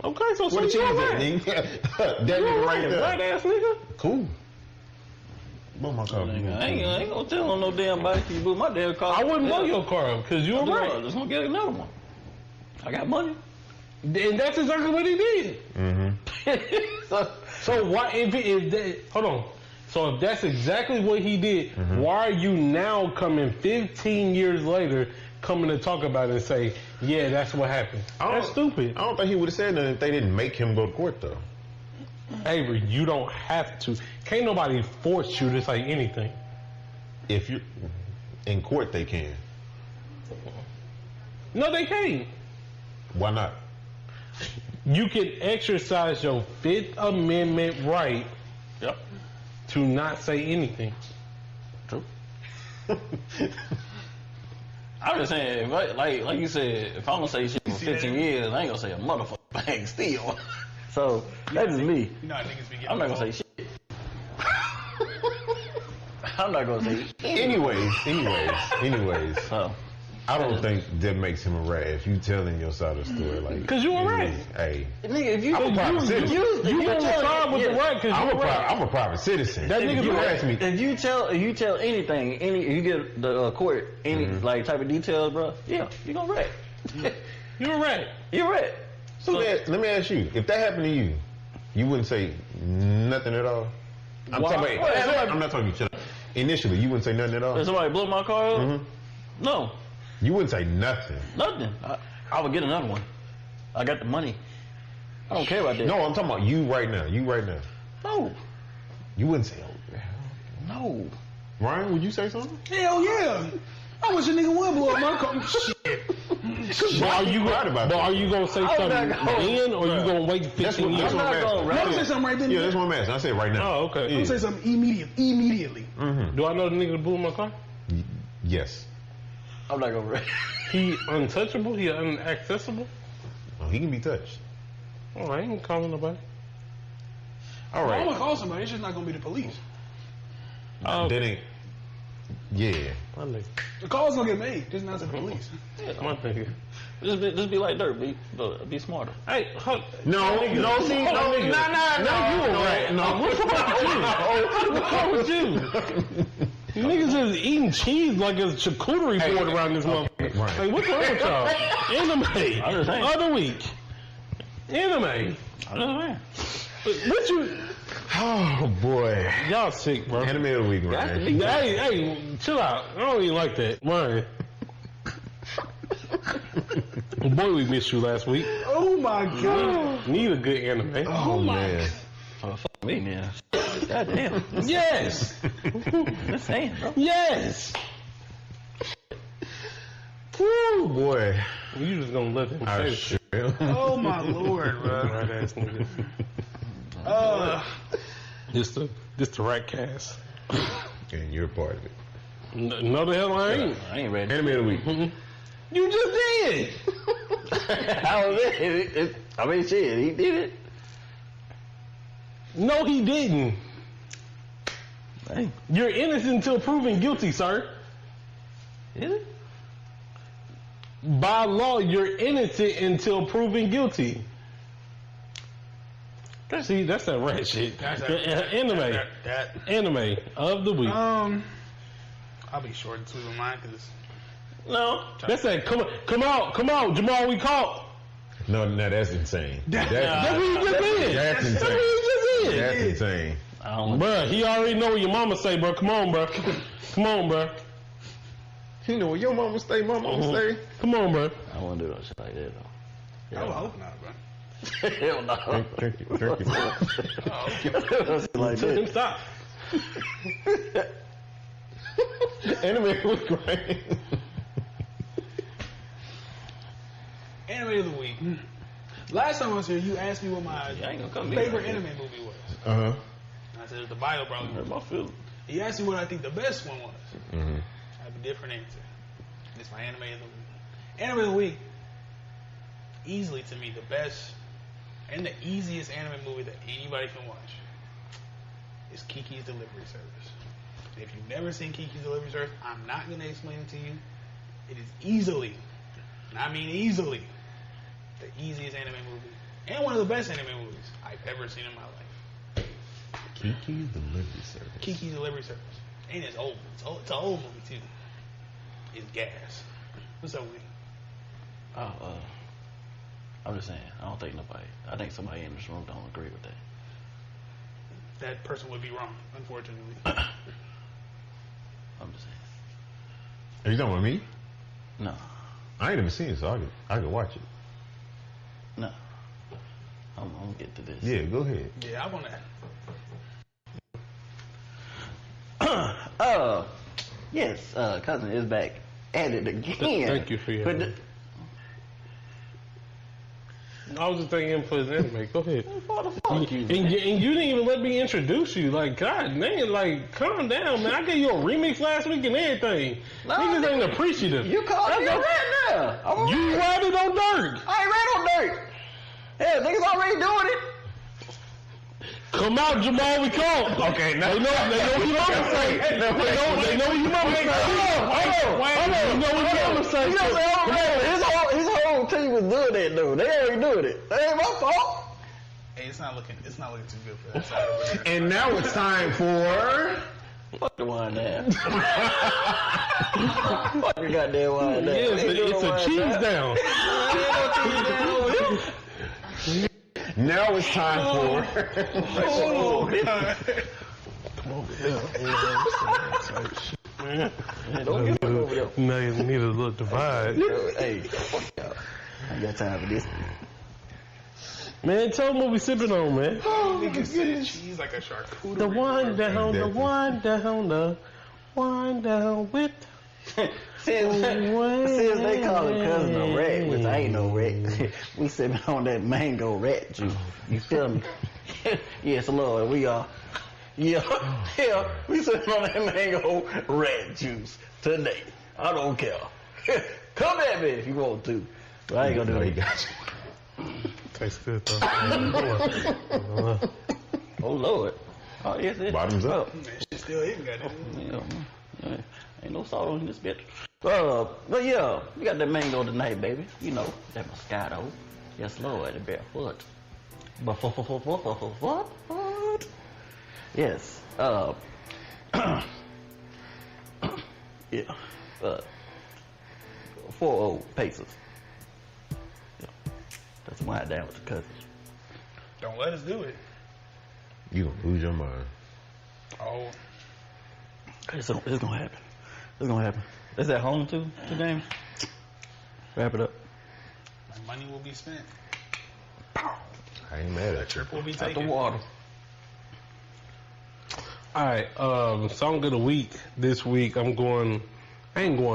Okay, so what you a rat. That nigga right there. Rat ass nigga. Cool. Blow my car up. I ain't gonna tell on no damn body if you blew my damn car. I wouldn't blow your car up because you a rat. I'm just gonna get another one. I got money. And that's exactly what he did. Mm-hmm. So why, if that, hold on. So if that's exactly what he did, why are you now coming 15 years later coming to talk about it and say, yeah, that's what happened? That's stupid. I don't think he would have said nothing if they didn't make him go to court, though. Avery, you don't have to. Can't nobody force you to say anything. If you're in court, they can. No, they can't. Why not? You can exercise your Fifth Amendment right to not say anything. True. I'm just saying, like you said, if I'm gonna say shit for 15 years, I ain't gonna say a motherfucking thing still. So that's just me. You know how niggas be getting I'm not gonna say shit. I'm not gonna say shit. Anyways. So I don't think that makes him a rat if you telling your side of the story. Like, because you a rat. Hey, nigga, if you I'm a private citizen. You gonna side with the rat because I'm a private citizen. That nigga ask me. If you tell anything, if you get the court any like type of details, bro, yeah, you gonna rat. You're a rat. You're a rat. So let me ask you: if that happened to you, you wouldn't say nothing at all. I'm talking about. I'm not talking to you. Initially, you wouldn't say nothing at all. If somebody blew my car up, no. You wouldn't say nothing. Nothing. I would get another one. I got the money. I don't care about that. No, I'm talking about you right now. No. You wouldn't say, no. Ryan, would you say something? Hell yeah. I wish a nigga would blow up my car. Shit. But are you going to say something then, or you going to wait 15 years? I'm going to say something right then. Yeah, that's what I'm asking. I say it right now. Oh, okay. I'm going to say something immediately. Mm-hmm. Do I know the nigga that blew my car? Yes. I'm not gonna. He untouchable? He unaccessible? Oh, he can be touched. Oh, I ain't calling nobody. All right. I'm going to call somebody. It's just not going to be the police. That ain't. Yeah. My nigga. The call's going to get made. Just not to the police. My nigga. Just be like dirt. Be smarter. Hey, No, see, no, you a rat. No, what's wrong with you? Niggas is eating cheese like a charcuterie board around this motherfucker. Right. Like, what's wrong with y'all? Anime. Other week. Anime. What you... Oh, boy. Y'all sick, bro. Anime of the week, Ryan. Hey, chill out. I don't even like that. Ryan. Boy, we missed you last week. Oh, my God. Need a good anime. Oh, man. Oh, fuck me, man. God damn. Yes. Just saying, bro. Yes. Woo, boy. You just gonna let him I say sure it. am. Oh, my Lord, bro. Right ass nigga. This the rat cast. And you're a part of it. No, the hell I ain't. I ain't ready. Anime of the week. You just did. How was it? I mean, shit, he did it. No, he didn't. Hey. You're innocent until proven guilty, sir. Is it? By law, you're innocent until proven guilty. See, that's that rat shit. Anime. Anime of the week. I'll be short and sweet with mine because No. That's that. Come out, Jamal. We caught. No, that's insane. That's what you just did. That's insane. That's what you just did. That's insane. I don't. Bruh, he already know what your mama say, bro. Come on, bro. Come on, bro. You know what your mama say, my mama say. Come on, bro. I don't want to do no shit like that though. I would hope not, bro. Hell no. Drink it. Like that. Stop. Anime was great. Anime of the week. Last time I was here, you asked me what my favorite anime movie was. Uh-huh. I said it was the Bio Brothers. Hurt my feelings. You asked me what I think the best one was. Mm-hmm. I have a different answer. It's my anime of the week. Anime of the week, easily to me, the best and the easiest anime movie that anybody can watch is Kiki's Delivery Service. If you've never seen Kiki's Delivery Service, I'm not going to explain it to you. It is easily, and I mean easily, the easiest anime movie and one of the best anime movies I've ever seen in my life. Kiki's Delivery Service. Kiki's Delivery Service. And it's old. It's an old movie, too. It's gas. What's up with you? I'm just saying, I don't think nobody, I think somebody in this room don't agree with that. That person would be wrong, unfortunately. I'm just saying. Are you talking about me? No. I ain't even seen it, so I can watch it. No. I'm gonna get to this. Yeah, go ahead. Yeah, I want to. Yes, cousin is back at it again. Thank you for your. I was just thinking for his anime. Go ahead. And you didn't even let me introduce you. Like, God dang, like, calm down, man. I gave you a remix last week and everything. No, Niggas ain't appreciative. You called me a rat now. You ratted on dirt. I ain't rat on dirt. Yeah, niggas already doing it. Come out, Jamal, we come. Okay, now they know what your mama say. They know what your mama say. Hold on. They know what your mama say. His whole team was doing that though. They already doing it. That ain't my fault. Hey, it's not looking too good for that side over there. And now it's time for... Fuck the wine down. Fuck the goddamn wine down. Yeah, it's a cheese down. Now it's time for... Don't get over there. Now you need a little divide. Hey, fuck y'all. I ain't got time for this. Man, tell them what we sipping on, man. Nigga said cheese like a charcuterie. The wine down, the wine down, the wine down with... Since they call it cousin a rat, which I ain't no rat, we sipping on that mango rat juice. You feel me? Yes, Lord, we are. Yeah, we sipping on that mango rat juice today. I don't care. Come at me if you want to. But I ain't gonna do it. Got you. Tastes good, though. Oh, Lord. Oh, yes, it. Bottoms up. Man, shit still hitting, goddamn. Yeah, ain't no salt on this bitch. But yeah, we got that mango tonight, baby. You know, that Moscato. Yes, Lord, the barefoot. What? Yes. Yeah. 4 pesos. Yeah. That's why I'm down with the cousins. Don't let us do it. You gonna lose your mind. Oh. It's gonna happen. It's gonna happen. Is that home too, James? Wrap it up. My money will be spent. I ain't mad at you. Trip will be Out the taken. water. Alright, song of the week this week. I ain't going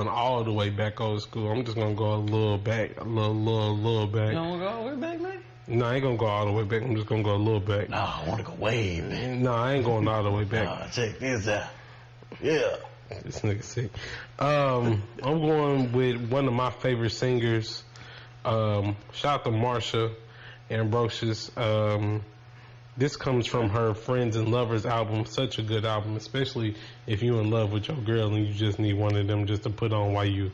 all the way back old school. I'm just gonna go a little back, a little back. You don't wanna go all the way back, man? No, I ain't gonna go all the way back. I'm just gonna go a little back. No, I wanna go way back. No, I ain't going all the way back. Nah, check this out. Yeah. This nigga sick. I'm going with one of my favorite singers. Shout out to Marsha Ambrosius. This comes from her Friends and Lovers album. Such a good album, especially if you're in love with your girl and you just need one of them just to put on while you...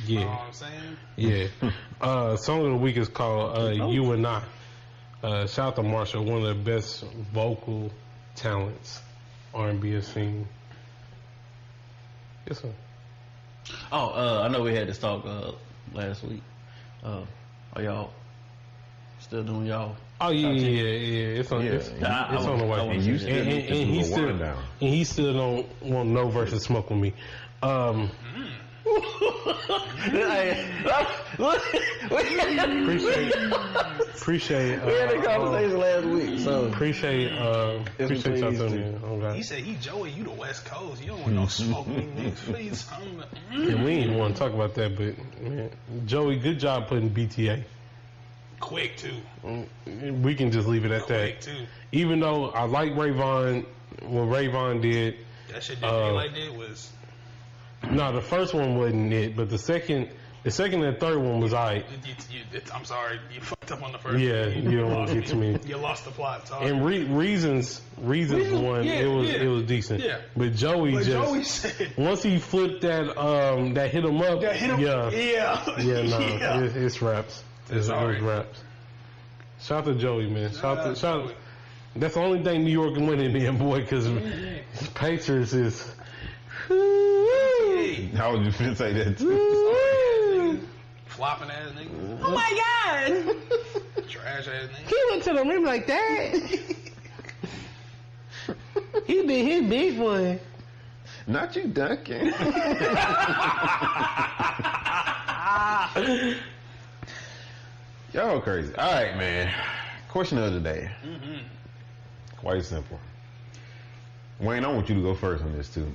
Yeah. You know what I'm saying? Yeah. Song of the week is called You and I. Shout out to Marsha, one of the best vocal talents R&B has seen. Yes, sir. Oh, I know we had this talk last week. Are y'all Still doing y'all. Oh yeah. It's on. It's on the way. And you still and he still don't want no versus smoke with me. Appreciate. We had a conversation last week, so appreciate y'all telling me. Okay. He said, Joey, you the West Coast. You don't want no smoke with me, please. Yeah, we ain't want to talk about that, but man, Joey, good job putting BTA. Quick too. We can just leave it at Quick that. too. Even though I like Rayvon, what Rayvon did. That shit that Daylight did was. No, the first one wasn't it, but the second and third one was alright. I'm sorry, you fucked up on the first. Yeah, one. you don't want to get to me. You lost the plot. Sorry. And reasons one, it was decent. Yeah. But Joey Joey said once he flipped that hit him up. Yeah. It's raps. It's raps. Shout out to Joey, man. Shout out. That's the only thing New York can win in there, boy, because Pacers is. How would you feel say that too? Flopping ass nigga. Oh my God! Trash ass nigga. He went to the rim like that. He did his big one. Not you, Duncan. Y'all crazy. All right, man. Question of the day. Quite simple. Wayne, I want you to go first on this too.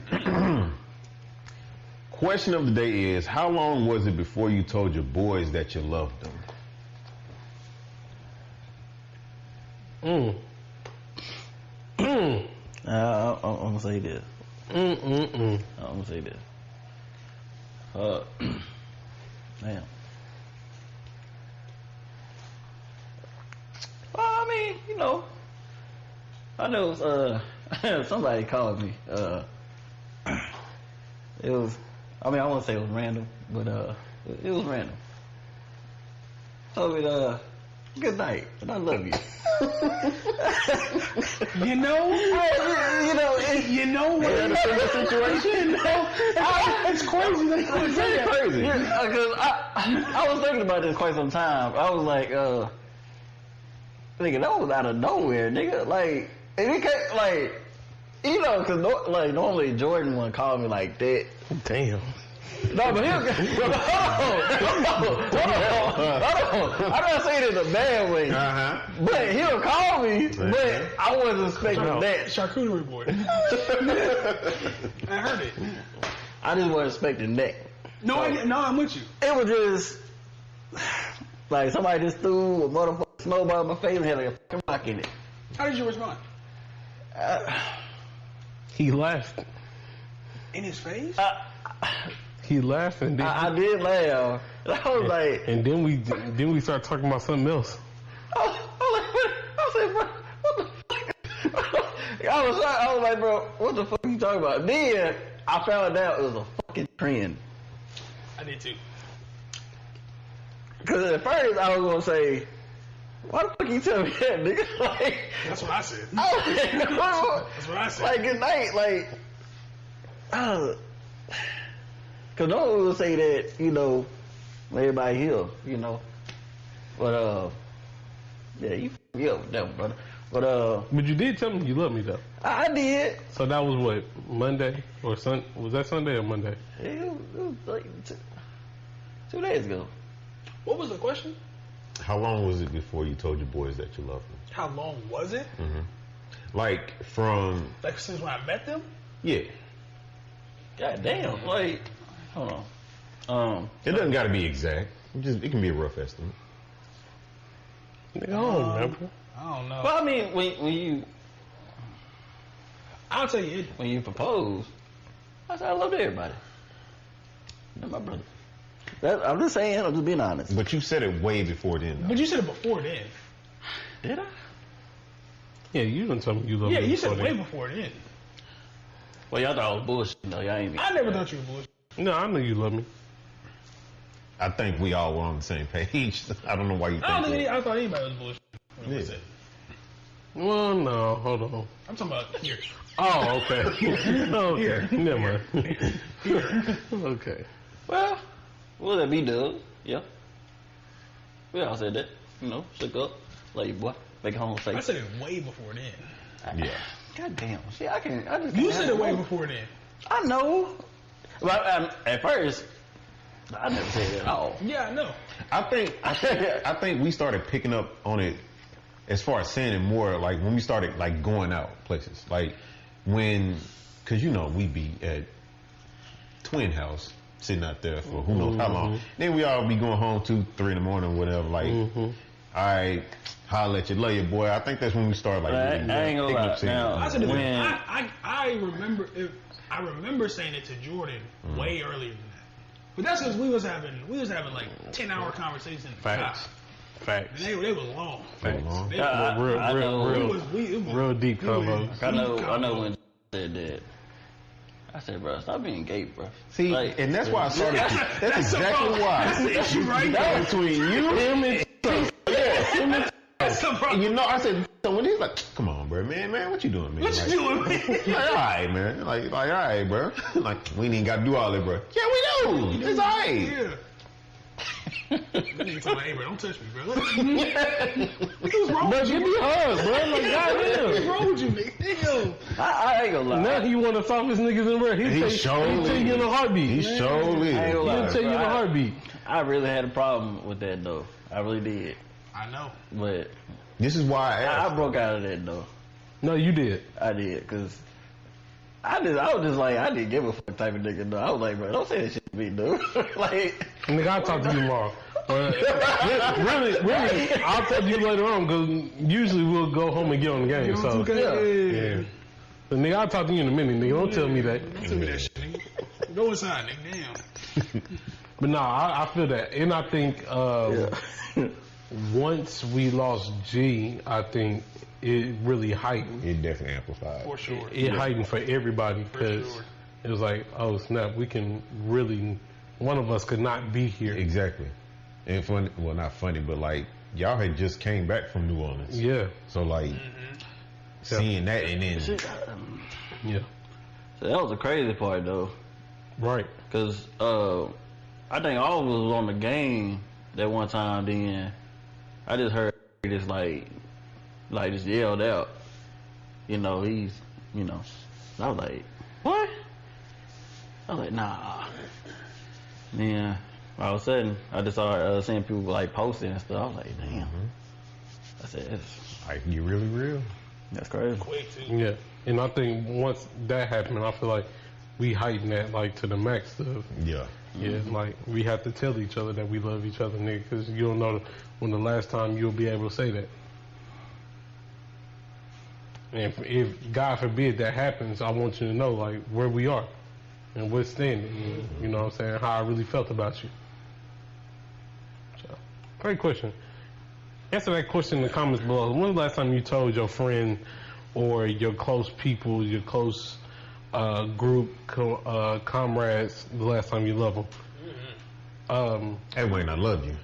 Question of the day is, how long was it before you told your boys that you loved them? I'm gonna say this. I'm gonna say this. Damn. Well, I mean, you know, I know somebody called me. It was, I mean, I won't say it was random, but it was random. Told me, good night, and I love you. You know what? Situation. It's crazy. It's crazy. Because I was thinking about this quite some time. I was like, nigga, that was out of nowhere, nigga. Like, and it can't, like, you know, because normally Jordan wouldn't call me like that. Damn. No, but hold on. I'm not saying it in a bad way. But he'll call me, but I wasn't expecting that. Charcuterie board. I heard it. I just wasn't expecting that. No, I'm with you. It was just like somebody just threw a motherfucking snowball in my face and had like a fucking rock in it. How did you respond? He laughed. In his face? He laughed and then I did laugh. I was like, and then we started talking about something else. I was like, bro, what the fuck are you talking about? Then I found out it was a fucking trend. I did too. Because at first I was gonna say, why the fuck you tell me that, nigga? Like, that's what I said. That's what I said. Like, good night, like, because no one will say that, you know, everybody here, you know. But, yeah, you up with that one, brother. But you did tell me you love me, though. I did. So that was what, Monday or Sunday? Was that Sunday or Monday? It was like 2 days ago. What was the question? How long was it before you told your boys that you loved them? How long was it? Like since when I met them? Yeah. God damn. Like, hold on. It doesn't got to be exact. It can be a rough estimate. Nigga, I don't remember. I don't know. Well, I mean, when you, I'll tell you. When you propose, I said I love everybody. You're my brother. I'm just saying. I'm just being honest. But you said it way before then, though. But you said it before then. Did I? Yeah, you done told me you love me. Yeah, you said it way then. before then. Well, y'all thought I was bullshit. No, y'all ain't. I never thought you were bullshit. No, I knew you love me. I think we all were on the same page. I don't know why you think I thought anybody was bullshit. Yeah. Well, no, hold on. I'm talking about here. Oh, okay. Okay, Here. never mind. Here. Okay. Well, will that be done? Yeah. We all said that. shook up. Love you, boy. Make it home safe. I said it way before then. Yeah. God damn. See, I just You said it way before then. I know. Well, at first, I never said it at all. Yeah, I know. I think we started picking up on it as far as saying it more like when we started like going out places. Like cause we be at Twin House sitting out there for who knows how long. Then we all be going home 2, 3 in the morning, whatever. Like, all right, holla at you, love you, boy. I think that's when we started like. I ain't gonna lie. Now, I remember saying it to Jordan way earlier than that. But that's because we was having like 10-hour conversations. Facts. And they were long. Facts. They were real deep combo. I know when said that. I said, bro, stop being gay, bro. See, like, and that's why I started. That's exactly why. That's the issue right there. Between you, him, and that's the problem. I said, so when he's like, come on, bro, man, what you doing, man? What you doing, man? Like, all right, man. Like, all right, bro. Like, we ain't got to do all that, bro. Yeah, we do. It's all right. Yeah. Nigga talking, hey, bro, don't touch me, bro. What's wrong with you? Give me a hug, bro. Like, goddamn. What's wrong with you, nigga? I ain't gonna lie. Now he one of the softest niggas in the world. He'll take you in a heartbeat. He surely. He'll take you in a heartbeat. I really had a problem with that, though. I really did. I know. But this is why I asked. I broke out of that, though. No, you did. I did, because I was just like, I didn't give a fuck type of nigga, though. I was like, bro, don't say that shit to me, dude. Like, nigga, I'll talk to you tomorrow. Really, I'll talk to you later on, because usually we'll go home and get on the game. So, yeah. But nigga, I'll talk to you in a minute, nigga. Don't tell me that. Don't tell me that shit, nigga. Go inside, nigga. Damn. But no, I feel that. And I think once we lost G, I think it really heightened. It definitely amplified. For sure. It heightened for everybody, because it was like, oh snap, we can really, one of us could not be here. Exactly. And funny, well, not funny, but like, y'all had just came back from New Orleans. Yeah. So like, seeing that and then. Yeah. So that was the crazy part, though. Right. Because I think all of us was on the game that one time. Then I just heard this like just yelled out. He's, I was like, what? I was like, nah. Then all of a sudden, I just started seeing people like posting and stuff. I was like, damn. I said, it's like, you really real? That's crazy. Yeah. And I think once that happened, I feel like we heightened that like to the max stuff. Yeah. Yeah, like we have to tell each other that we love each other, nigga, because you don't know when the last time you'll be able to say that. And if God forbid that happens, I want you to know like where we are and what's standing. You know what I'm saying? How I really felt about you. So, great question. Answer that question in the comments below. When was the last time you told your friend or your close people, your close group, comrades, the last time you loved them? Hey, Wayne, I love you.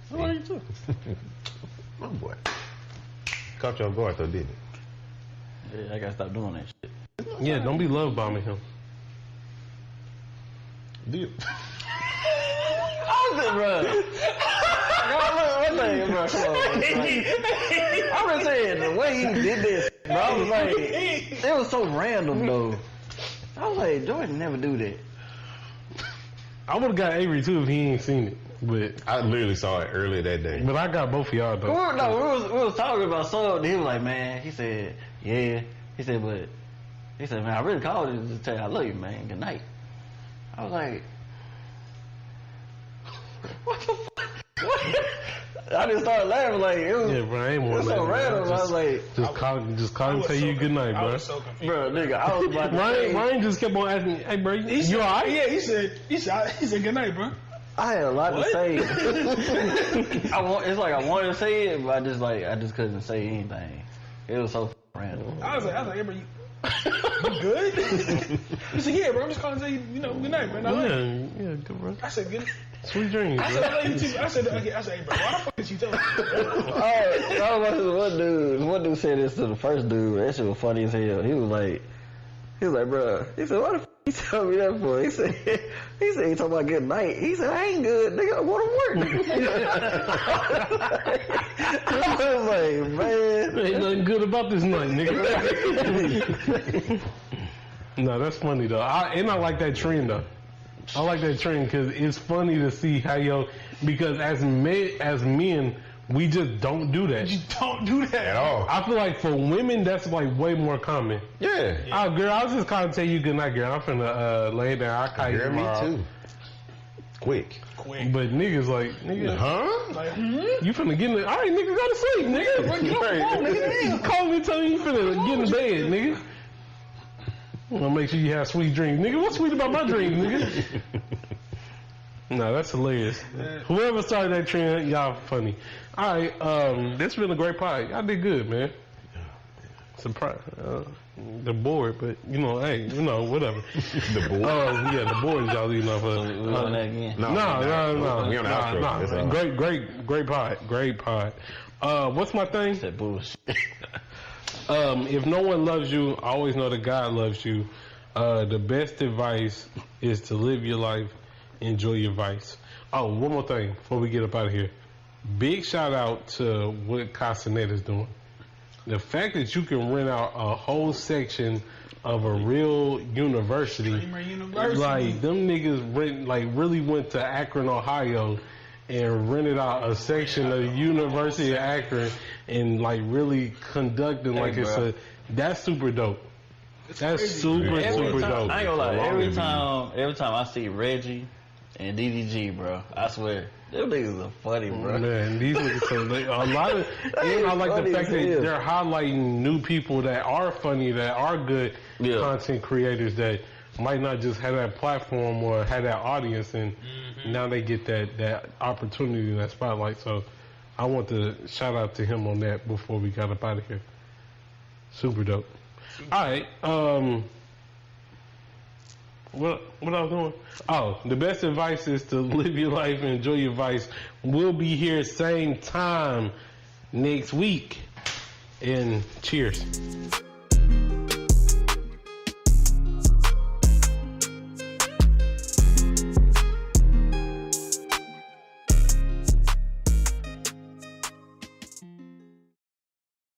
What are you doing? My boy. Caught you off guard, though, didn't it? Yeah, I gotta stop doing that shit. Yeah, don't be love bombing him. Deal. I was just, bro. I'm just saying, the way he did this, bro, I was like, it was so random, though. I was like, Jordan never do that. I would have got Avery, too, if he ain't seen it. But I literally saw it earlier that day. But I got both of y'all, though. We was talking about something. He was like, man, he said, yeah. He said, man, I really called you to tell you I love you, man. Good night. I was like, what the fuck? What? I just started laughing like it was. Yeah, bro, I ain't want so random. I was like, just call and tell you good night, bro. I was so confused. Bro, nigga, I was about to say, Ryan just kept on asking me, hey, bro, you all right? Yeah, he said good night, bro. I had a lot to say. It's like I wanted to say it, but I just couldn't say anything. It was so random. I was like, hey, bro, you good? He said, yeah, bro. I'm just calling to say, good night, bro. Yeah, good, bro. I said, good. Sweet dreams, bro. I said, I love you too. I said, hey, bro, why the fuck did you tell me? One dude said this to the first dude. That shit was funny as hell. He was like, bro. He said, why the fuck He told me that boy. He said he talking about good night. He said I ain't good, nigga. I want to work. I was like, man, Ain't nothing good about this night, nigga. No, that's funny though. I like that trend though. I like that trend because it's funny to see how because as men, we just don't do that. You don't do that At all. I feel like for women, that's like way more common. Yeah. Oh, girl, I was just calling to tell you good night, girl. I'm finna lay down. I'll call you Girl, me tomorrow. too. Quick. But niggas like, nigga, Huh? Like, you finna get in the, all right, nigga, go to sleep, nigga. What you on, nigga? You call me telling you finna get in bed, nigga. I'm gonna make sure you have sweet dreams. Nigga, what's sweet about my dreams, nigga? No, that's hilarious. Whoever started that trend, y'all funny. All right, this been a great pod. Y'all did good, man. Surprise. The board, but hey, whatever. The board. Yeah, the board, y'all. we on that again. No. We on the outro. Great pod. What's my thing? That bullshit. If no one loves you, always know that God loves you. The best advice is to live your life, enjoy your vice. Oh, one more thing before we get up out of here. Big shout out to what Castanet is doing. The fact that you can rent out a whole section of a real university, like them niggas really went to Akron, Ohio, and rented out a section of the University of Akron and really conducting that's super dope. That's super dope. I ain't gonna lie. Every time I see Reggie and DDG, bro, I swear them niggas are funny, bro. Man, these niggas a lot of. And I like the fact that they're highlighting new people that are funny, that are good content creators that might not just have that platform or have that audience, and now they get that opportunity and that spotlight. So I want to shout out to him on that before we got up out of here. Super dope. All right. What I was doing? Oh, the best advice is to live your life and enjoy your vice. We'll be here same time next week. And cheers.